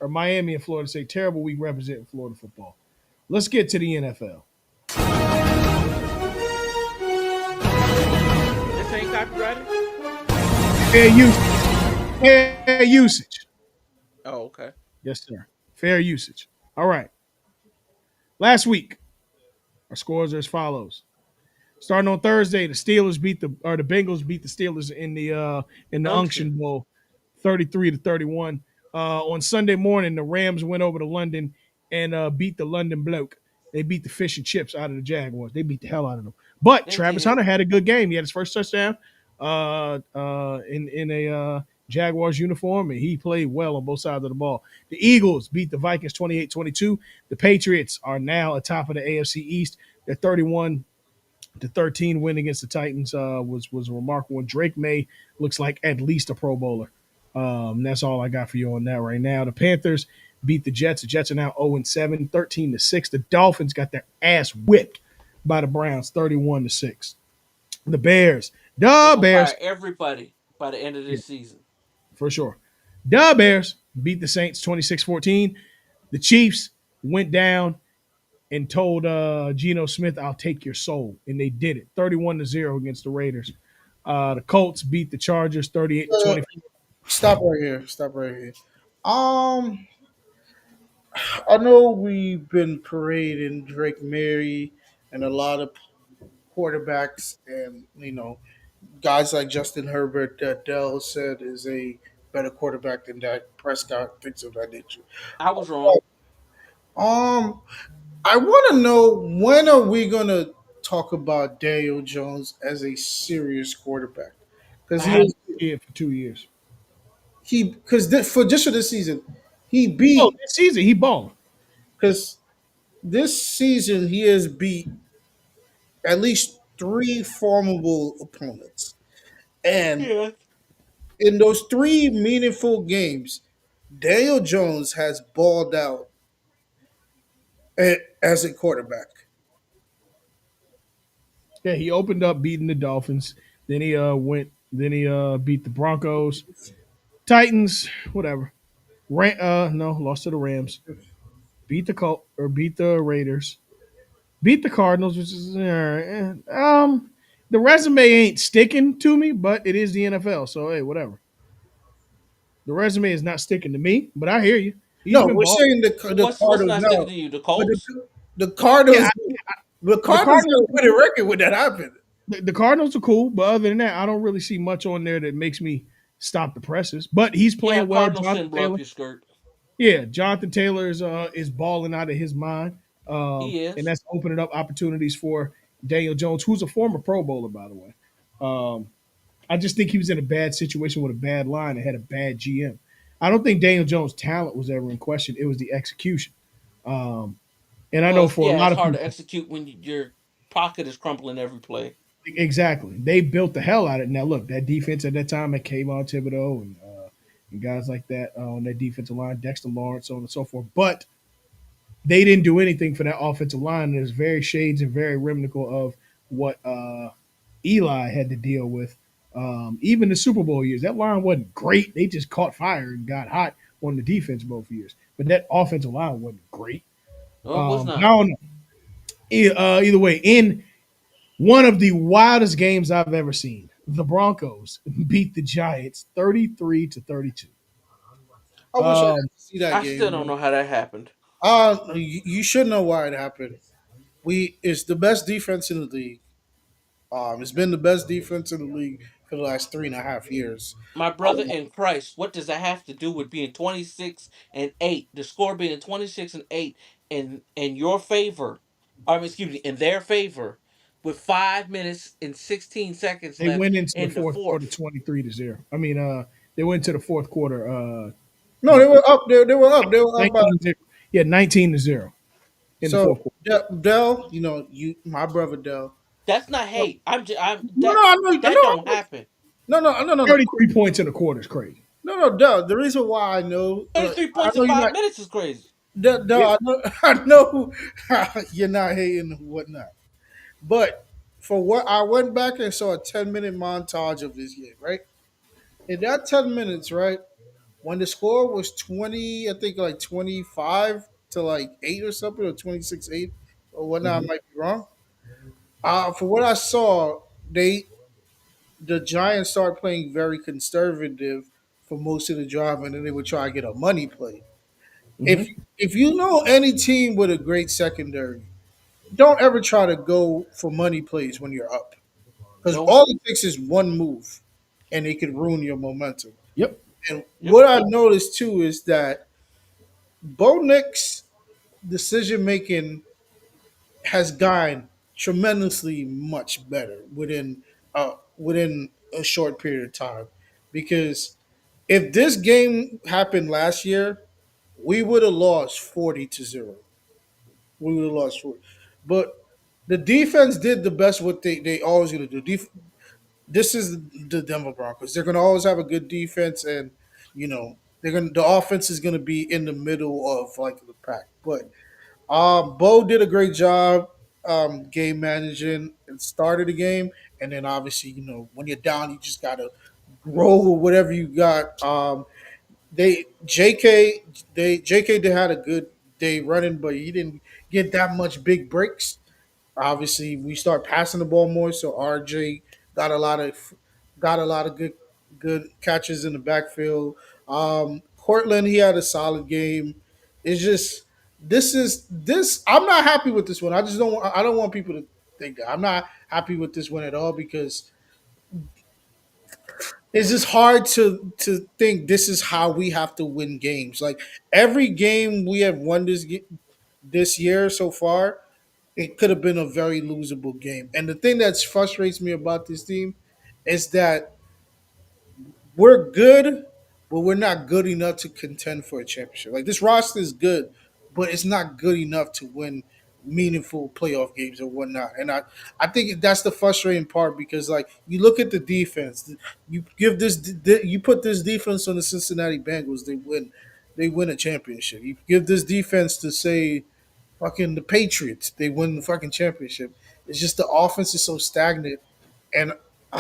Miami and Florida State, terrible week representing Florida football. Let's get to the NFL.
This ain't copyrighted?
Fair usage. Fair usage.
Oh, okay.
Yes, sir. Fair usage. All right. Last week, our scores are as follows. Starting on Thursday, the Bengals beat the Steelers in the Unction
Unction.
Bowl, 33-31. On Sunday morning, the Rams went over to London and beat the London Bloke. They beat the fish and chips out of the Jaguars. They beat the hell out of them. But
They
Travis
did.
Hunter had a good game. He had his first touchdown in a Jaguars uniform, and he played well on both sides of the ball. The Eagles beat the Vikings 28-22. The Patriots are now atop of the AFC East. They're 31-13 win against the Titans was a remarkable one. Drake May looks like at least a Pro Bowler. That's all I got for you on that right now. The Panthers beat the Jets. The Jets are now 0-7, 13-6. The Dolphins got their ass whipped by the Browns, 31-6. The Bears,
They're
the
gonna
Bears,
fire everybody by the end of
yeah,
this season.
for sure. The Bears beat the Saints 26-14. The Chiefs went down and told Geno Smith, "I'll take your soul," and they did it, 31-0 against the Raiders. The Colts beat the Chargers 38 to
Uh,
24.
Stop right here. Stop right here. Um, I know we've been parading Drake Mary and a lot of quarterbacks, and guys like Justin Herbert that Dell said is a better quarterback than Dak Prescott, things of that nature.
I was wrong.
Um, I want to know, when are we gonna talk about Daniel Jones as a serious quarterback? Because
I
he
have
is
For 2 years.
for just for this season, he
Oh,
beat
this season he balling.
because this season he has beat at least three formidable opponents, and
yeah.
in those three meaningful games, Daniel Jones has balled out as a quarterback.
Yeah, he opened up beating the Dolphins. Then he went. Then he beat the Broncos, Titans, whatever. No, lost to the Rams. Beat the beat the Raiders. Beat the Cardinals, which is the resume ain't sticking to me, but it is the NFL, so hey, whatever. The resume is not sticking to me, but I hear you. He's
No,
been
we're
balling.
saying the
What's
Cardinals
not sticking
no,
to you? The
but
Colts?
the
Yeah,
Cardinals the
the
Cardinals
Cardinals.
got a winning record when that happened.
The Cardinals are cool, but other than that, I don't really see much on there that makes me stop the presses. But he's
Yeah,
playing well,
Cardinals
Jonathan
shouldn't blow up
Taylor.
your skirt.
Yeah, Jonathan Taylor is balling out of his mind,
He
and
is.
that's opening up opportunities for Daniel Jones, who's a former Pro Bowler, by the way. I just think he was in a bad situation with a bad line and had a bad GM. I don't think Daniel Jones' talent was ever in question; it was the execution. And I
Well,
know for a
yeah,
lot
it's
of
hard to
people,
execute when your pocket is crumpling every play.
exactly. They built the hell out of it. Now look, that defense at that time had Kayvon Thibodeau and guys like that on that defensive line, Dexter Lawrence, so on and so forth. But they didn't do anything for that offensive line. There's very shades and very reminiscent of what Eli had to deal with. Even the Super Bowl years, that line wasn't great. They just caught fire and got hot on the defense both years. But that offensive line wasn't great.
Oh, it was
I
not.
don't know. Either way, in one of the wildest games I've ever seen, the Broncos beat the Giants 33-32.
I wish I got
Um,
to see that
I still don't
game.
know how that happened.
You should know why it happened. It's the best defense in the league. It's been the best defense in the league for the last 3.5 years.
My brother in Christ, what does that have to do with being 26-8? The score being 26-8 in your favor, excuse me, in their favor, with 5 minutes and 16 seconds
they
left
went into the
in the
fourth quarter
fourth.
23-0. I mean, they went to the fourth quarter
No, they were up. They were up. They were up by
19-0. Yeah, 19-0 in the fourth
so
quarter.
Dell. My brother Dell.
That's not hate. I'm
No,
that
no, I know,
that don't happen.
no, no, no, no, no,
33 points in a quarter is crazy.
no, no, Dell. The reason why I know,
33
I
points in
know you're
five
not.
minutes is crazy.
Dell,
Yeah.
I know, I know you're not hating and whatnot. But for what I went back and saw a 10-minute montage of this game, right? In that 10 minutes, right, when the score was 20, I think like 25 to like 8 or something, or 26-8 or whatnot, I
Mhm.
might be wrong. For what I saw, the Giants started playing very conservative for most of the drive, and then they would try to get a money play. If
Mhm.
if you know any team with a great secondary, don't ever try to go for money plays when you're up, because
No.
all it takes is one move, and it could ruin your momentum.
Yep.
And
Yep.
what I noticed too is that Bo Nick's decision making has gotten tremendously much better within a short period of time. Because if this game happened last year, we would have lost 40-0. We would have lost 40. But the defense did the best what they always gonna do. This is the Denver Broncos. They're gonna always have a good defense, and the offense is gonna be in the middle of like the pack. But Bo did a great job game managing and started the game, and then obviously when you're down, you just gotta roll with whatever you got. They JK did had a good day running, but he didn't get that much big breaks. Obviously, we start passing the ball more, so RJ got a lot of got a lot of good catches in the backfield. Cortland, he had a solid game. It's just this. I'm not happy with this one. I don't want people to think that I'm not happy with this one at all, because it's just hard to think this is how we have to win games. Like every game we have won this year so far, it could have been a very losable game. And the thing that frustrates me about this team is that we're good, but we're not good enough to contend for a championship. Like this roster is good, but it's not good enough to win meaningful playoff games or whatnot. And I think that's the frustrating part, because like you look at the defense, you put this defense on the Cincinnati Bengals, they win a championship. You give this defense to say fucking the Patriots, they win the fucking championship. It's just the offense is so stagnant, and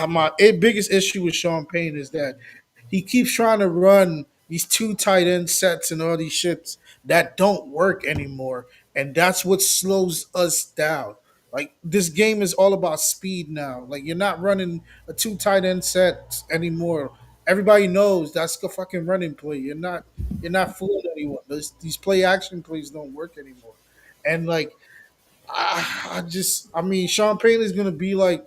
my biggest issue with Sean Payne is that he keeps trying to run these two tight end sets and all these shits that don't work anymore, and that's what slows us down. Like this game is all about speed now. Like you're not running a two tight end set anymore. Everybody knows that's a fucking running play. You're not fooling anyone. These play action plays don't work anymore. And like I mean, Sean Payton is gonna be like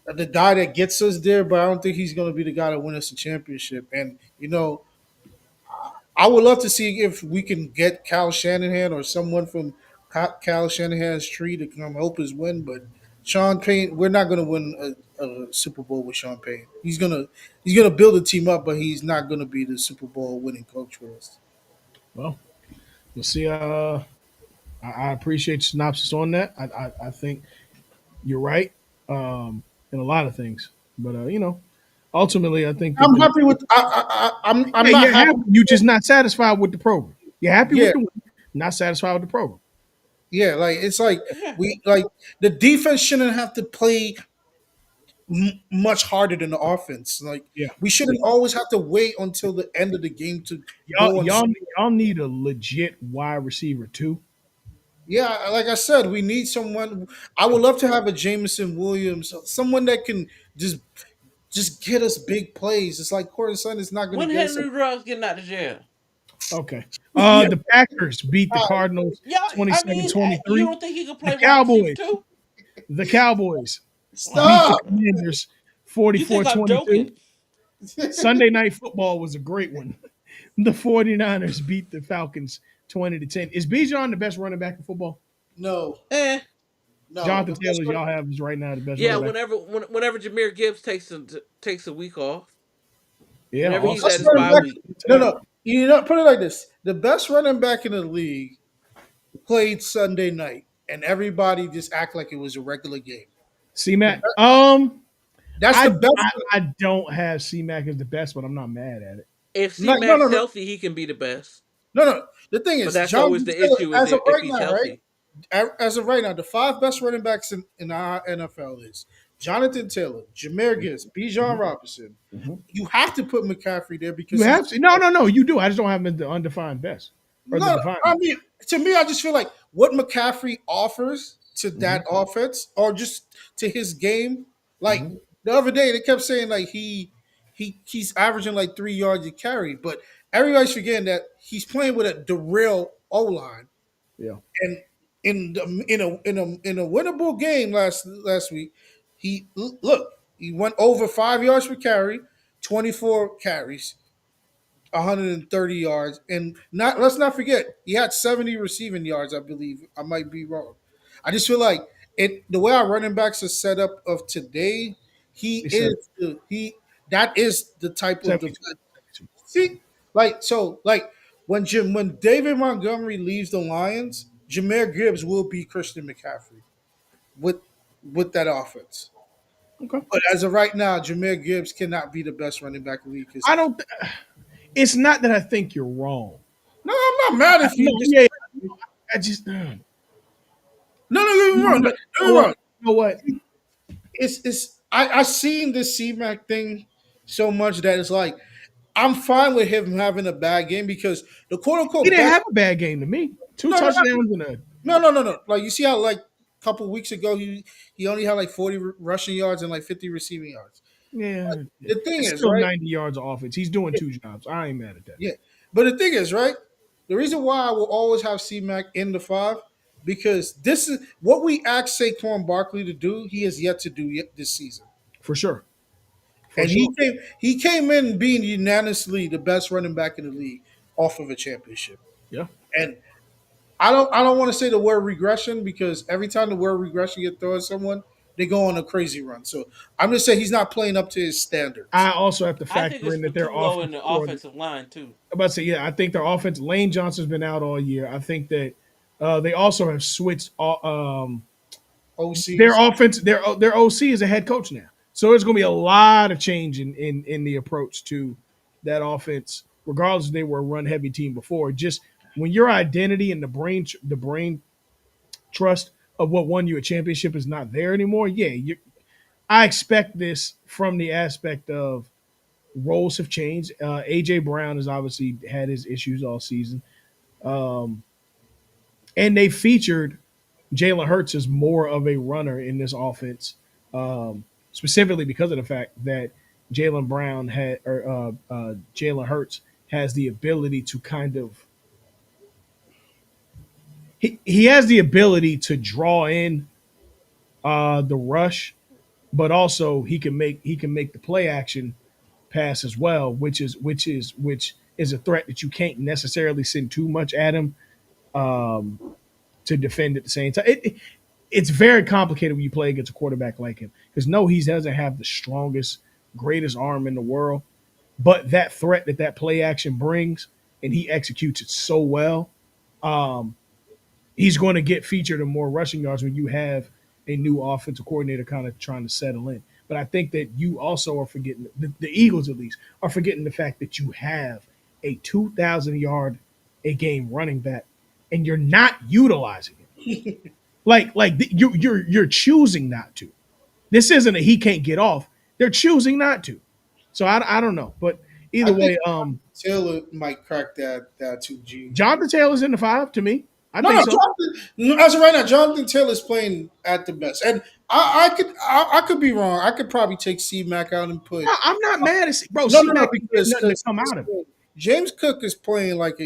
the guy that gets us there, but I don't think he's gonna be the guy that win us a championship. And I would love to see if we can get Cal Shanahan or someone from Cal Shanahan's tree to come help us win. But Sean Payton, we're not gonna win a Super Bowl with Sean Payton. He's gonna build a team up, but he's not gonna be the Super Bowl winning coach for us.
Well, we'll see. I appreciate the synopsis on that. I think you're right. in a lot of things. But ultimately, I think that
I'm happy with. I'm
yeah,
not
you're
happy.
happy. You're just not satisfied with the program. You're happy with
Yeah,
the win, not satisfied with the program.
yeah. Like it's like
Yeah.
we like the defense shouldn't have to play much harder than the offense. Like
Yeah,
we shouldn't always have to wait until the end of the game to
y'all
go and
y'all
score.
y'all need a legit wide receiver too.
Yeah, like I said, we need someone. I would love to have a Jameson Williams, someone that can just get us big plays. It's like Cortland Sutton is not going to
When
get us.
Henry Ruggs getting out of jail?
Okay.
Yeah,
The Packers beat the Cardinals
Yeah, I mean, you
27-23.
don't think he could
The
play wide receiver
Cowboys,
too?
the Cowboys beat the
stop.
Commanders
You think I'm
44-22.
joking?
Sunday night football was a great one. The 49ers beat the Falcons 20-10. Is Bijan the best running back in football?
No,
Eh.
no.
Jonathan Taylor, y'all have is right now the best
Yeah,
running back.
whenever Jameer Gibbs takes a week off,
Yeah,
whenever he's
Austin
at
Best
his
running
bye
back.
Eckler,
week.
No,
tonight.
no. You know, put it like this: the best running back in the league played Sunday night, and everybody just act like it was a regular game. The
C-Mac.
best, that's the best.
I don't have C-Mac as the best, but I'm not mad at it.
If C
Like, no, no,
Mac's
no,
healthy, he can be the best.
no, no. The thing
But
is,
that's always
Jonathan
the
Taylor,
issue is
as of
if
right
he's
now, right?
healthy.
As of right now, the five best running backs in our NFL is Jonathan Taylor, Jameer Gibbs, Bijan Robinson.
Mhm.
You have to put McCaffrey there
You
because he's
have to. No, no, no. You do. I just don't have him as the undefined best or the
no.
defined
I
best.
mean, to me, I just feel like what McCaffrey offers to
Hmm.
that offense or just to his game. Like
Hmm.
the other day, they kept saying like he's averaging like 3 yards a carry, but everybody's forgetting that he's playing with the real O line.
Yeah.
And in a winnable game last week, look he went over 5 yards per carry, 24 carries, 130 yards, and not let's not forget he had 70 receiving yards. I believe I might be wrong. I just feel like it the way our running backs are set up of today. He
He's
is the he that is the type of the
72. 72.
see like when David Montgomery leaves the Lions, Jameer Gibbs will be Christian McCaffrey with that offense.
Okay.
But as of right now, Jameer Gibbs cannot be the best running back in the league because
I don't. It's not that I think you're wrong.
no, I'm not mad if
No,
you
yeah.
disagree.
I just.
No, no, you're
You
wrong.
know
You're
what?
wrong.
You know what?
It's I seen this C-Mac thing so much that it's like I'm fine with him having a bad game because the quote
He
unquote
didn't
best
have a bad game to me. Two
no no
touchdowns and a
no. Like you see how like a couple weeks ago he only had like 40 rushing yards and like 50 receiving yards.
yeah.
The thing
It's
is,
still
right?
90 yards of offense. He's doing two jobs. I ain't mad at that.
Yeah. But the thing is, right? The reason why I will always have C-Mac in the five because this is what we asked Saquon Barkley to do. He has yet to do yet this season.
For sure. For
And
sure.
he came in being unanimously the best running back in the league off of a championship.
Yeah.
And I don't want to say the word regression because every time the word regression get thrown at someone, they go on a crazy run. So I'm just saying he's not playing up to his standards.
I also have to
I think
factor
it's
in that their
too low in
offense
the
coordinator.
offensive line too.
I'm about to say, yeah, I think their offense. Lane Johnson's been out all year. I think that they also have switched. Their
OCs.
offense, their OC is a head coach now, so there's going to be a lot of change in the approach to that offense, regardless if they were a run heavy team before. Just when your identity and the brain trust of what won you a championship is not there anymore. Yeah, I expect this from the aspect of roles have changed. AJ Brown has obviously had his issues all season, and they featured Jalen Hurts as more of a runner in this offense, specifically because of the fact that Jalen Hurts has the ability to kind of he has the ability to draw in the rush, but also he can make the play action pass as well, which is a threat that you can't necessarily send too much at him to defend at the same time. It's very complicated when you play against a quarterback like him because no, he doesn't have the strongest, greatest arm in the world, but that threat that play action brings, and he executes it so well. He's going to get featured in more rushing yards when you have a new offensive coordinator kind of trying to settle in. But I think that you also are forgetting the Eagles at least are forgetting the fact that you have a 2,000 yard a game running back, and you're not utilizing him. You're choosing not to. This isn't a he can't get off. They're choosing not to. So I don't know, but
I
either
think
way,
Taylor might crack that 2G.
Jonathan Taylor's in the five to me. I
No,
think
no,
so.
Jonathan. No, as of right now, Jonathan Taylor's playing at the best, and I could be wrong. I could probably take C Mac out and put
I'm not mad at bro.
no,
C
no, no,
Mac ain't getting
because
nothing to come out of it.
James Cook is playing like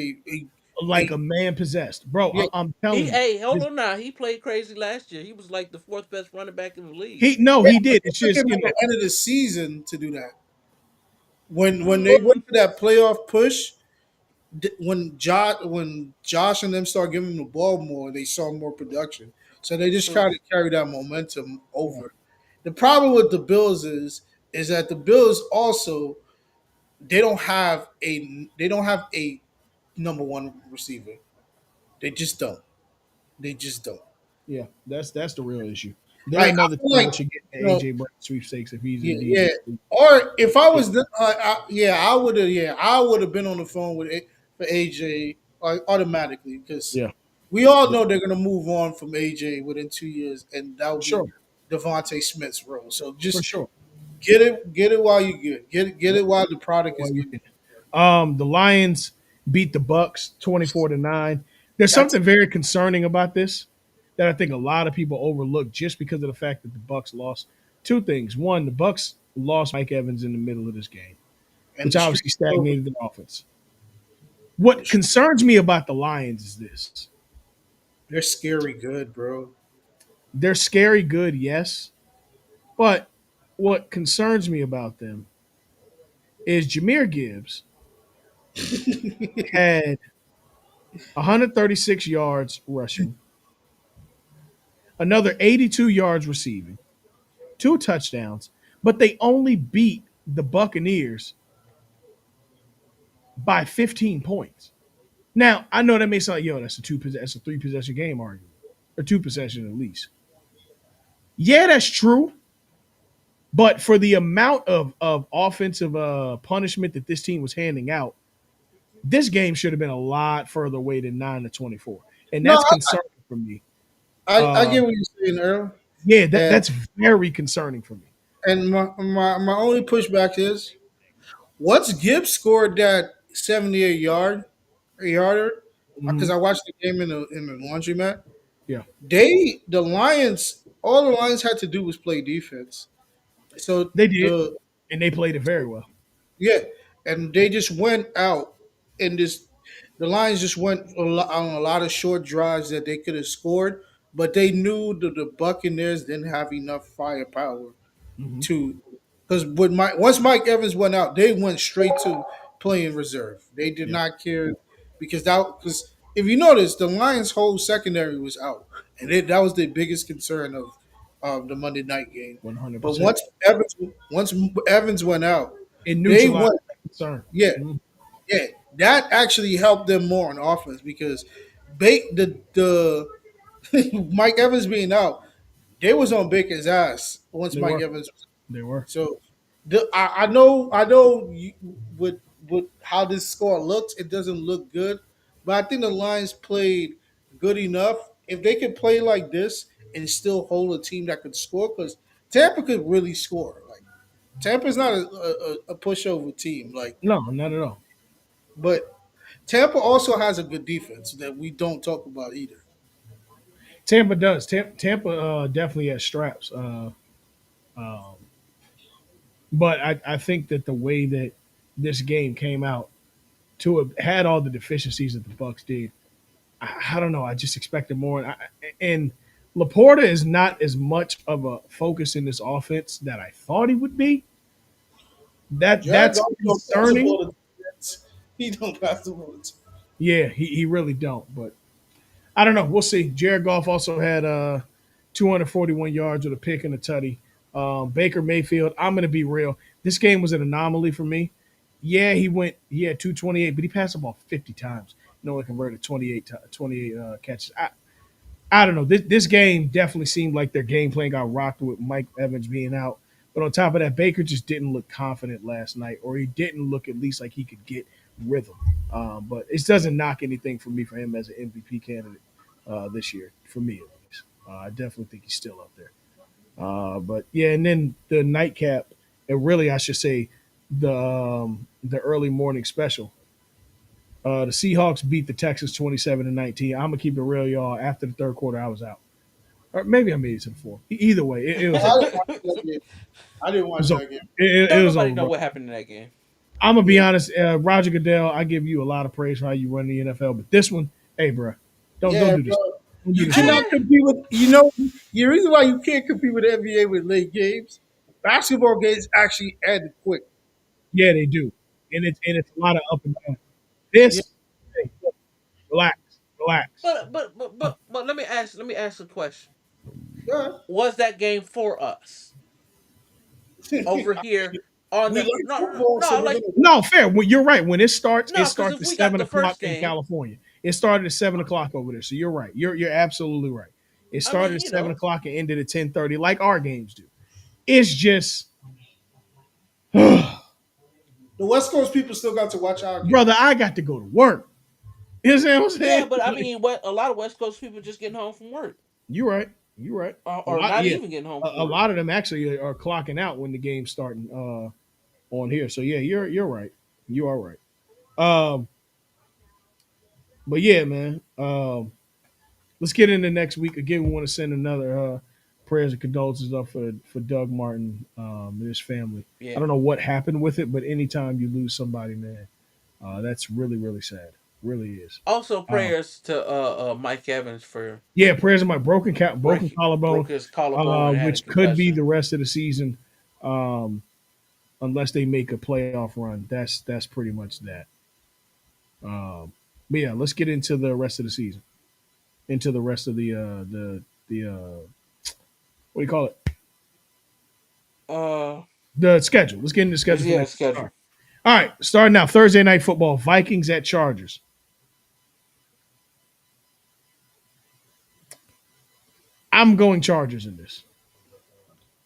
Like a
a
man possessed, bro.
yeah.
I'm
He
telling you,
hey, hold on now. He played crazy last year. He was like the fourth best running back in the league.
he no,
Yeah,
he
but
did.
it
It's
took
just
him
you
at
know,
the end of the season to do that. When they
Mm,
went to that playoff push, when Josh and them started giving him the ball more, they saw more production. So they just
true.
try to carry that momentum
yeah,
over. The problem with the Bills is that the Bills also they don't have a number one receiver. They just don't. They just don't.
yeah, that's the real issue. They're
Like I
another
feel
team
like
that should get the
you know,
AJ Brown sweepstakes if he's
yeah,
indeed.
yeah. Or if I was, I would have been on the phone with for AJ automatically because
Yeah,
we all
yeah,
know they're gonna move on from AJ within 2 years, and that
for
would be
sure,
Devontae Smith's role. So
for
just
sure.
get it while you good, get
Yep.
it while the product
Well,
is
you
good.
can. The Lions beat the Bucks 24-9. There's
That's
something very concerning about this that I think a lot of people overlook just because of the fact that the Bucks lost. Two things. One, the Bucks lost Mike Evans in the middle of this game,
and
which
the
obviously
streets over.
stagnated the offense. What concerns me about the Lions is this.
They're scary good, bro.
They're scary good, yes, but what concerns me about them is Jameer Gibbs had 136 yards rushing, another 82 yards receiving, two touchdowns, but they only beat the Buccaneers by 15 points. Now, I know that may sound like, yo, that's a three possession game argument, or two possession at least. Yeah, that's true. But for the amount of offensive punishment that this team was handing out, this game should have been a lot further away than 9-24, and
No,
that's concerning for me.
I
Uh,
get what you're saying, Earl.
yeah,
And
that's very concerning for me.
my only pushback is once Gibbs scored that 78 yarder, because
Mhm.
I watched the game in the laundromat.
Yeah,
The Lions, all the Lions had to do was play defense. So
they did, and they played it very well.
yeah, and they just went out and this the Lions just went on a lot of short drives that they could have scored, but they knew that the Buccaneers didn't have enough firepower
Hmm.
to because once Mike Evans went out, they went straight to playing reserve. They did
Yeah,
not care because if you notice, the Lions' whole secondary was out, and that was the biggest concern of the Monday night game. But
100%.
Once Evans went out,
It
they
neutralized
went
that concern.
yeah
Mhm.
yeah that actually helped them more on offense because the Mike Evans being out, they was on Baker's ass once
They
Mike
were,
Evans.
they were.
So I know with how this score looks, it doesn't look good, but I think the Lions played good enough. If they could play like this and still hold a team that could score, because Tampa could really score. Like Tampa's not a pushover team. Like,
No, not at all.
but Tampa also has a good defense that we don't talk about either.
Tampa does. Tampa definitely has straps. Um, but I think that the way that this game came out to have had all the deficiencies that the Bucks did, I don't know. I just expected more. And Laporta is not as much of a focus in this offense that I thought he would be.
Jared
That's
Goff don't pass the
concerning.
ball to defense. He don't pass the ball.
Yeah, he really don't. But I don't know. We'll see. Jared Goff also had 241 yards with a pick and a tutty. Baker Mayfield, I'm going to be real. This game was an anomaly for me. Yeah, he had 228, but he passed the ball 50 times. No one converted 28 catches. I don't know. This game definitely seemed like their game plan got rocked with Mike Evans being out. But on top of that, Baker just didn't look confident last night, or he didn't look at least like he could get rhythm. But it doesn't knock anything for me for him as an MVP candidate this year, for me at least. I definitely think he's still up there. But yeah, and then the nightcap, and really I should say the early morning special. The Seahawks beat the Texans 27-19. I'm gonna keep it real, y'all. After the third quarter, I was out, or maybe I made it to the fourth. Either way, it was over.
I didn't watch that game. I didn't
It
watch
was over.
that game.
It
Don't
was
nobody
over,
know
bro.
what happened in that game.
I'm gonna be
Yeah,
honest, Roger Goodell. I give you a lot of praise for how you run the NFL, but this one, hey, bro, don't
yeah,
do
bro.
this. Don't do
You
this to me.
cannot compete with. You know, the reason why you can't compete with the NBA with late games. Basketball games actually end quick.
Yeah, they do, and it's a lot of up and down.
Yeah,
This, hey, look, relax, relax.
But let me ask a question.
yeah.
Was that game for us over here on
We
the
like
no
football, so
no
we're
like
gonna
No, fair. Well, you're right. When it
no because
starts
if
at
we got
7 o'clock
the first
in
game,
California. It started at 7 o'clock over there. So you're right. You're absolutely right. It
I
started
mean
at 7 o'clock and ended at 10:30, like our games do. It's just, brother,
The West Coast people still got to watch our game.
I got to go to work. You know what I'm
yeah,
saying?
but I
Like,
mean what a lot of West Coast people just getting home from work
you're right. You're right. A
or
lot,
not
yeah.
even getting home from
A
work.
lot of them actually are clocking out when the game's starting on here. So yeah, you're right. You are right. Um, but yeah, man. Let's get into next week. Again, we want to send another prayers and condolences up for Doug Martin and his family. I
Yeah.
don't know what happened with it, but anytime you lose somebody, man, that's really really sad. Really is.
Also
Uh,
prayers to Mike Evans for
yeah, prayers on my broken
break
collarbone,
broke his collarbone and had a
which could be
concussion.
the rest of the season, um, unless they make a playoff run. That's pretty much that. But yeah, let's get into the rest of the season, into the rest of the what do you call it?
Uh,
The schedule. Let's get into the schedule for
yeah, the
next week.
schedule.
All right, starting now Thursday night football. Vikings at Chargers. I'm going Chargers in this.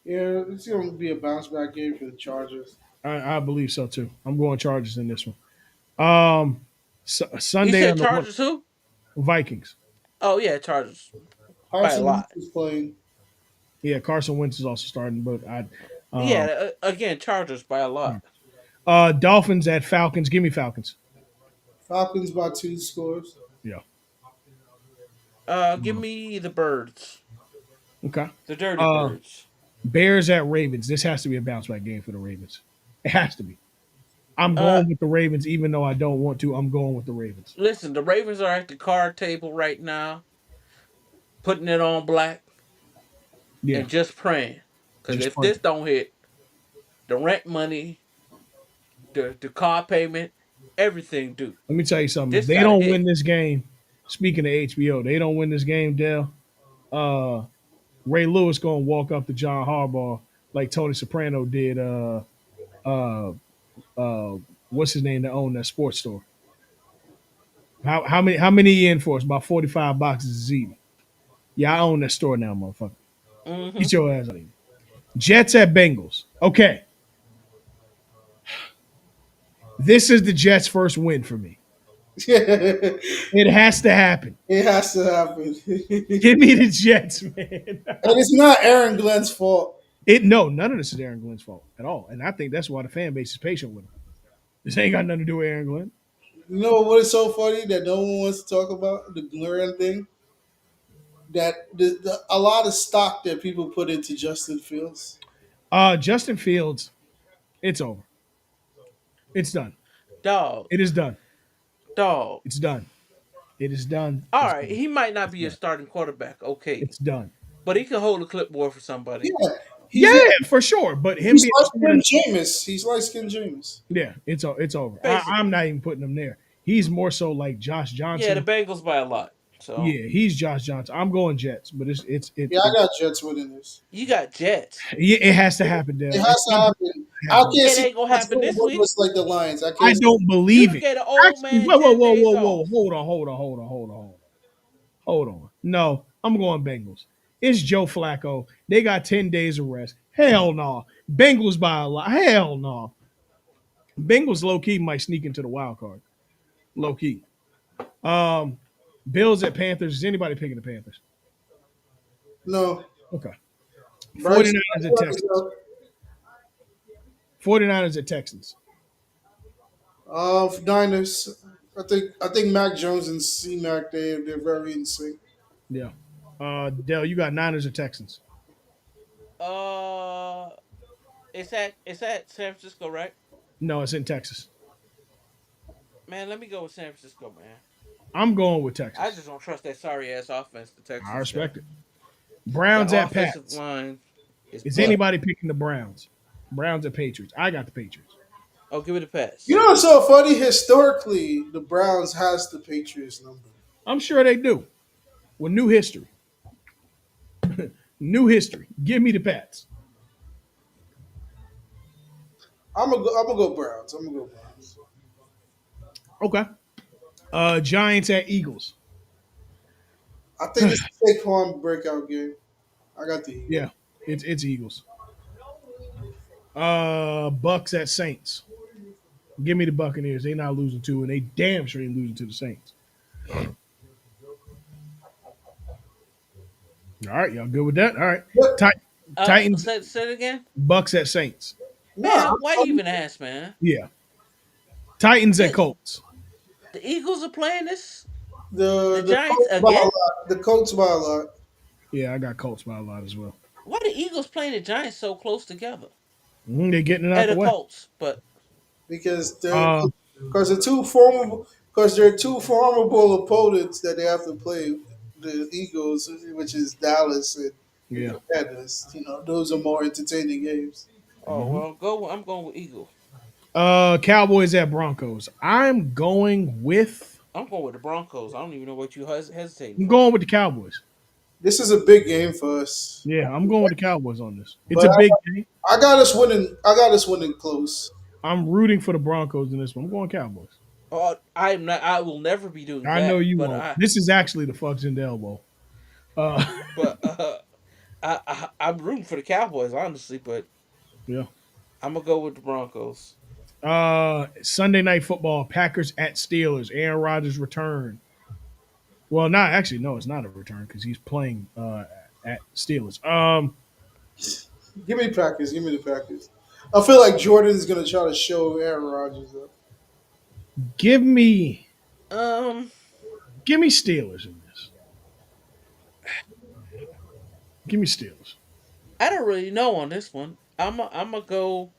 Yeah, it's gonna be a bounce back game for the Chargers.
I believe so too. I'm going Chargers in this one. Um,
You
Sunday
said
on the
Chargers who?
Vikings.
Oh yeah, Chargers by a
Carson
lot.
Wentz is playing.
Yeah, Carson Wentz is also starting, but I
Yeah,
um
again Chargers by a lot.
Dolphins at Falcons. Give me Falcons.
Falcons by two scores.
Yeah.
Give me the Birds,
Okay.
the Dirty
Uh,
Birds.
Bears at Ravens. This has to be a bounce back game for the Ravens. It has to be. I'm
Uh,
going with the Ravens, even though I don't want to. I'm going with the Ravens.
Listen, the Ravens are at the card table right now, putting it on black
Yeah,
and just praying. Cause
just
if
pray.
this don't hit, the rent money, the car payment, everything due.
Let me tell you something. If
This
they
gotta
don't
hit.
win this game, speaking of HBO, they don't win this game, Dale. Uh, Ray Lewis gonna walk up to John Harbaugh like Tony Soprano did. Uh, uh, what's his name that owned that sports store? How many you in for? It's about 45 boxes of ziti. Yeah, I own that store now, motherfucker.
Mm-hmm.
Get your ass out of here. Jets at Bengals. Okay, this is the Jets' first win for me.
it
It has to happen.
has to happen.
Give me the Jets, man.
And it's not Aaron Glenn's fault.
No, none of this is Aaron Glenn's fault at all, and I think that's why the fan base is patient with him. This ain't got nothing to do with Aaron Glenn.
You know what is so funny that no one wants to talk about the Glenn thing? That a lot of stock that people put into Justin Fields.
Justin Fields, it's over. It's done.
Dog,
It is done.
dog.
It's done. It is done.
All
It's
right,
done.
he might not
It's
be a
done.
starting quarterback, okay,
It's done.
but he can hold a clipboard for somebody.
Yeah,
Yeah,
he's
yeah, for sure. But him
he's
being
like
starting,
Skin Jameis. He's like Skin Jameis.
yeah, it's over. I'm
Basically,
not even putting him there. He's more so like Josh
yeah, the
Johnson.
Bengals by a lot. So
Yeah, he's Josh Johnson. I'm going Jets, but
Yeah, I got Jets winning this.
you got Jets.
yeah, it has to happen,
It
Dale.
has to happen. I
Happen.
can't
It
see
ain't gonna
Jets
happen
winning
this week.
winless like the Lions. I
I
can't see.
don't
You
believe
done
it.
gave the old
Actually,
man
whoa, whoa,
10
whoa,
days
whoa, whoa.
off.
Hold on. No, I'm going Bengals. It's Joe Flacco. They got 10 days of rest. Hell no. Bengals by a lot. Hell no. Bengals low key might sneak into the wild card. Low key. Um, Bills at Panthers. Is anybody picking the Panthers?
No,
Okay.
Bryce.
49ers at Texans. 49ers at Texans.
Niners. I think Mac Jones and C Mac they're very in sync.
Yeah. Dell, you got Niners or Texans?
Uh, it's at San Francisco, right?
No, it's in Texas.
Man, let me go with San Francisco, man.
I'm going with
I
Texas.
just don't trust that sorry ass offense the
I
Texans got.
respect it.
That
Browns at
offensive
Pats.
line is
Is
butt.
anybody picking the Browns? Browns at Patriots. I got the Patriots.
Oh, give it a
You
pass.
know what's so funny? Historically, the Browns has the Patriots number.
I'm sure they do. With new history. New history. Give me the Pats.
I'm gonna go Browns. I'm gonna go Browns.
Okay. Giants at Eagles.
I think this is Saquon breakout game. I got the Eagles.
Yeah, it's Eagles. Bucks at Saints. Give me the Buccaneers. They not losing to, and they damn sure ain't losing to the Saints. All right, y'all good with that? All right.
But
Tit- Titans,
Say it again.
Bucks at Saints.
nah,
Man, why you even ask, man?
Yeah. Titans at
The,
Colts.
the Eagles are playing this.
the
The
the
Giants
Colts by a
again.
lot. The Colts by a lot
Yeah, I got Colts by a lot as well.
Why the Eagles playing the Giants so close together?
They're getting it out
And
the
the
way.
Colts, but
because
Uh,
they're two formidable opponents that they have to play. The Eagles, which is Dallas and the
yeah.
Commanders. Those are more entertaining games.
oh well, go. I'm going with Eagles.
Cowboys at Broncos. I'm going with.
I'm going with the Broncos. I don't even know what you hesitating
I'm
for.
going with the Cowboys.
This is a big game for us,
Yeah, I'm going with the Cowboys on this. It's
but
a big game.
I got us winning. I got us winning close.
I'm rooting for the Broncos in this one. I'm going Cowboys.
I'm not. I will never be doing
I know
that.
you
But
won't. This is actually the Fucks and Elbow. Uh,
but I'm rooting for the Cowboys, honestly. But
yeah.
I'm gonna go with the Broncos.
Sunday night football. Packers at Steelers. Aaron Rodgers return. Well, not actually. No, it's not a return because he's playing at Steelers.
Give me the Packers. Give me the Packers. I feel like Jordan's gonna try to show Aaron Rodgers up.
Give me
Um,
give me Steelers in this. Give me Steelers.
I don't really know on this one. I'm gonna go.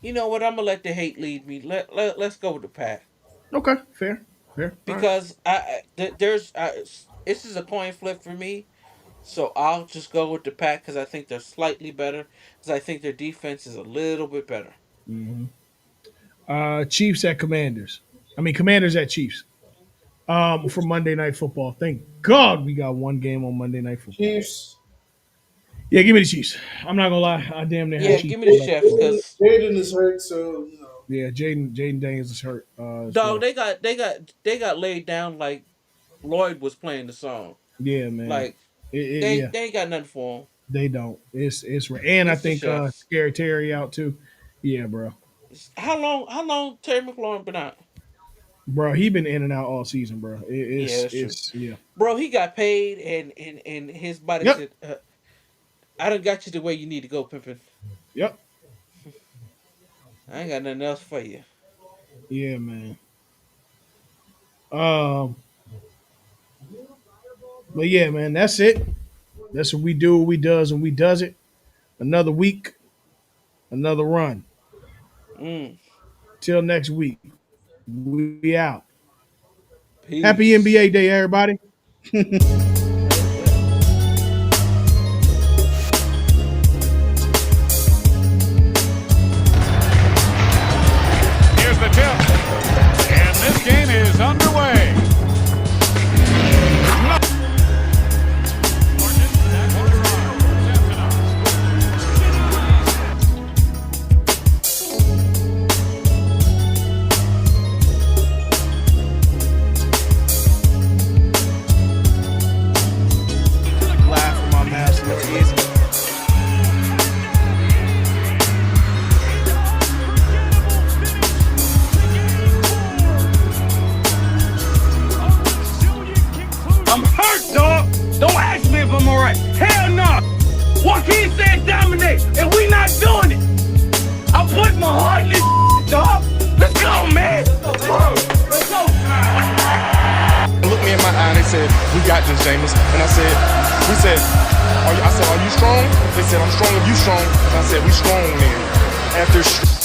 You know what? I'm gonna let the hate lead me. Let's go with the Pack
Okay, fair, fair. All right.
because this is a coin flip for me. So I'll just go with the Pack because I think they're slightly better. Because I think their defense is a little bit better.
Mm-hmm. Chiefs at Commanders. I mean, Commanders at Chiefs. For Monday Night Football. Thank God we got one game on Monday Night Football.
Chiefs.
Yeah, give me the Chiefs. I'm not gonna lie. I damn near had
Yeah,
Chiefs.
give me the chefs because
Jaden is hurt, so
Yeah, Jaden Daniels is hurt as
dog
well.
they got laid down like Lloyd was playing the song.
Yeah, man.
Like they
Yeah,
they ain't got nothing for him.
they don't. It's and I
It's the
think
chefs.
Scary Terry out too. Yeah, bro.
How long Terry McLaurin been out?
Bro, he been in and out all season, bro.
Yeah, that's true.
It's yeah.
Bro, he got paid and his body
Yep.
said, I done got you the way you need to go, pimpin'.
Yep.
I ain't got nothing else for you.
Yeah, man. Um, but yeah, man, that's it. That's what we do, what we does, and we does it. Another week, another run.
Mm,
Till next week. We out. Happy
peace.
NBA Day, everybody.
Hell yeah.
Here's the tip. And this game is underway.
right. Hell no. Joaquin said dominate, and we not doing it. I put my heart in this dog. Let's go, man. Let's go.
Looked me in my eye and they said, we got this, Jameis. And I said, are you strong? They said, I'm strong if you strong. And I said, we strong then. After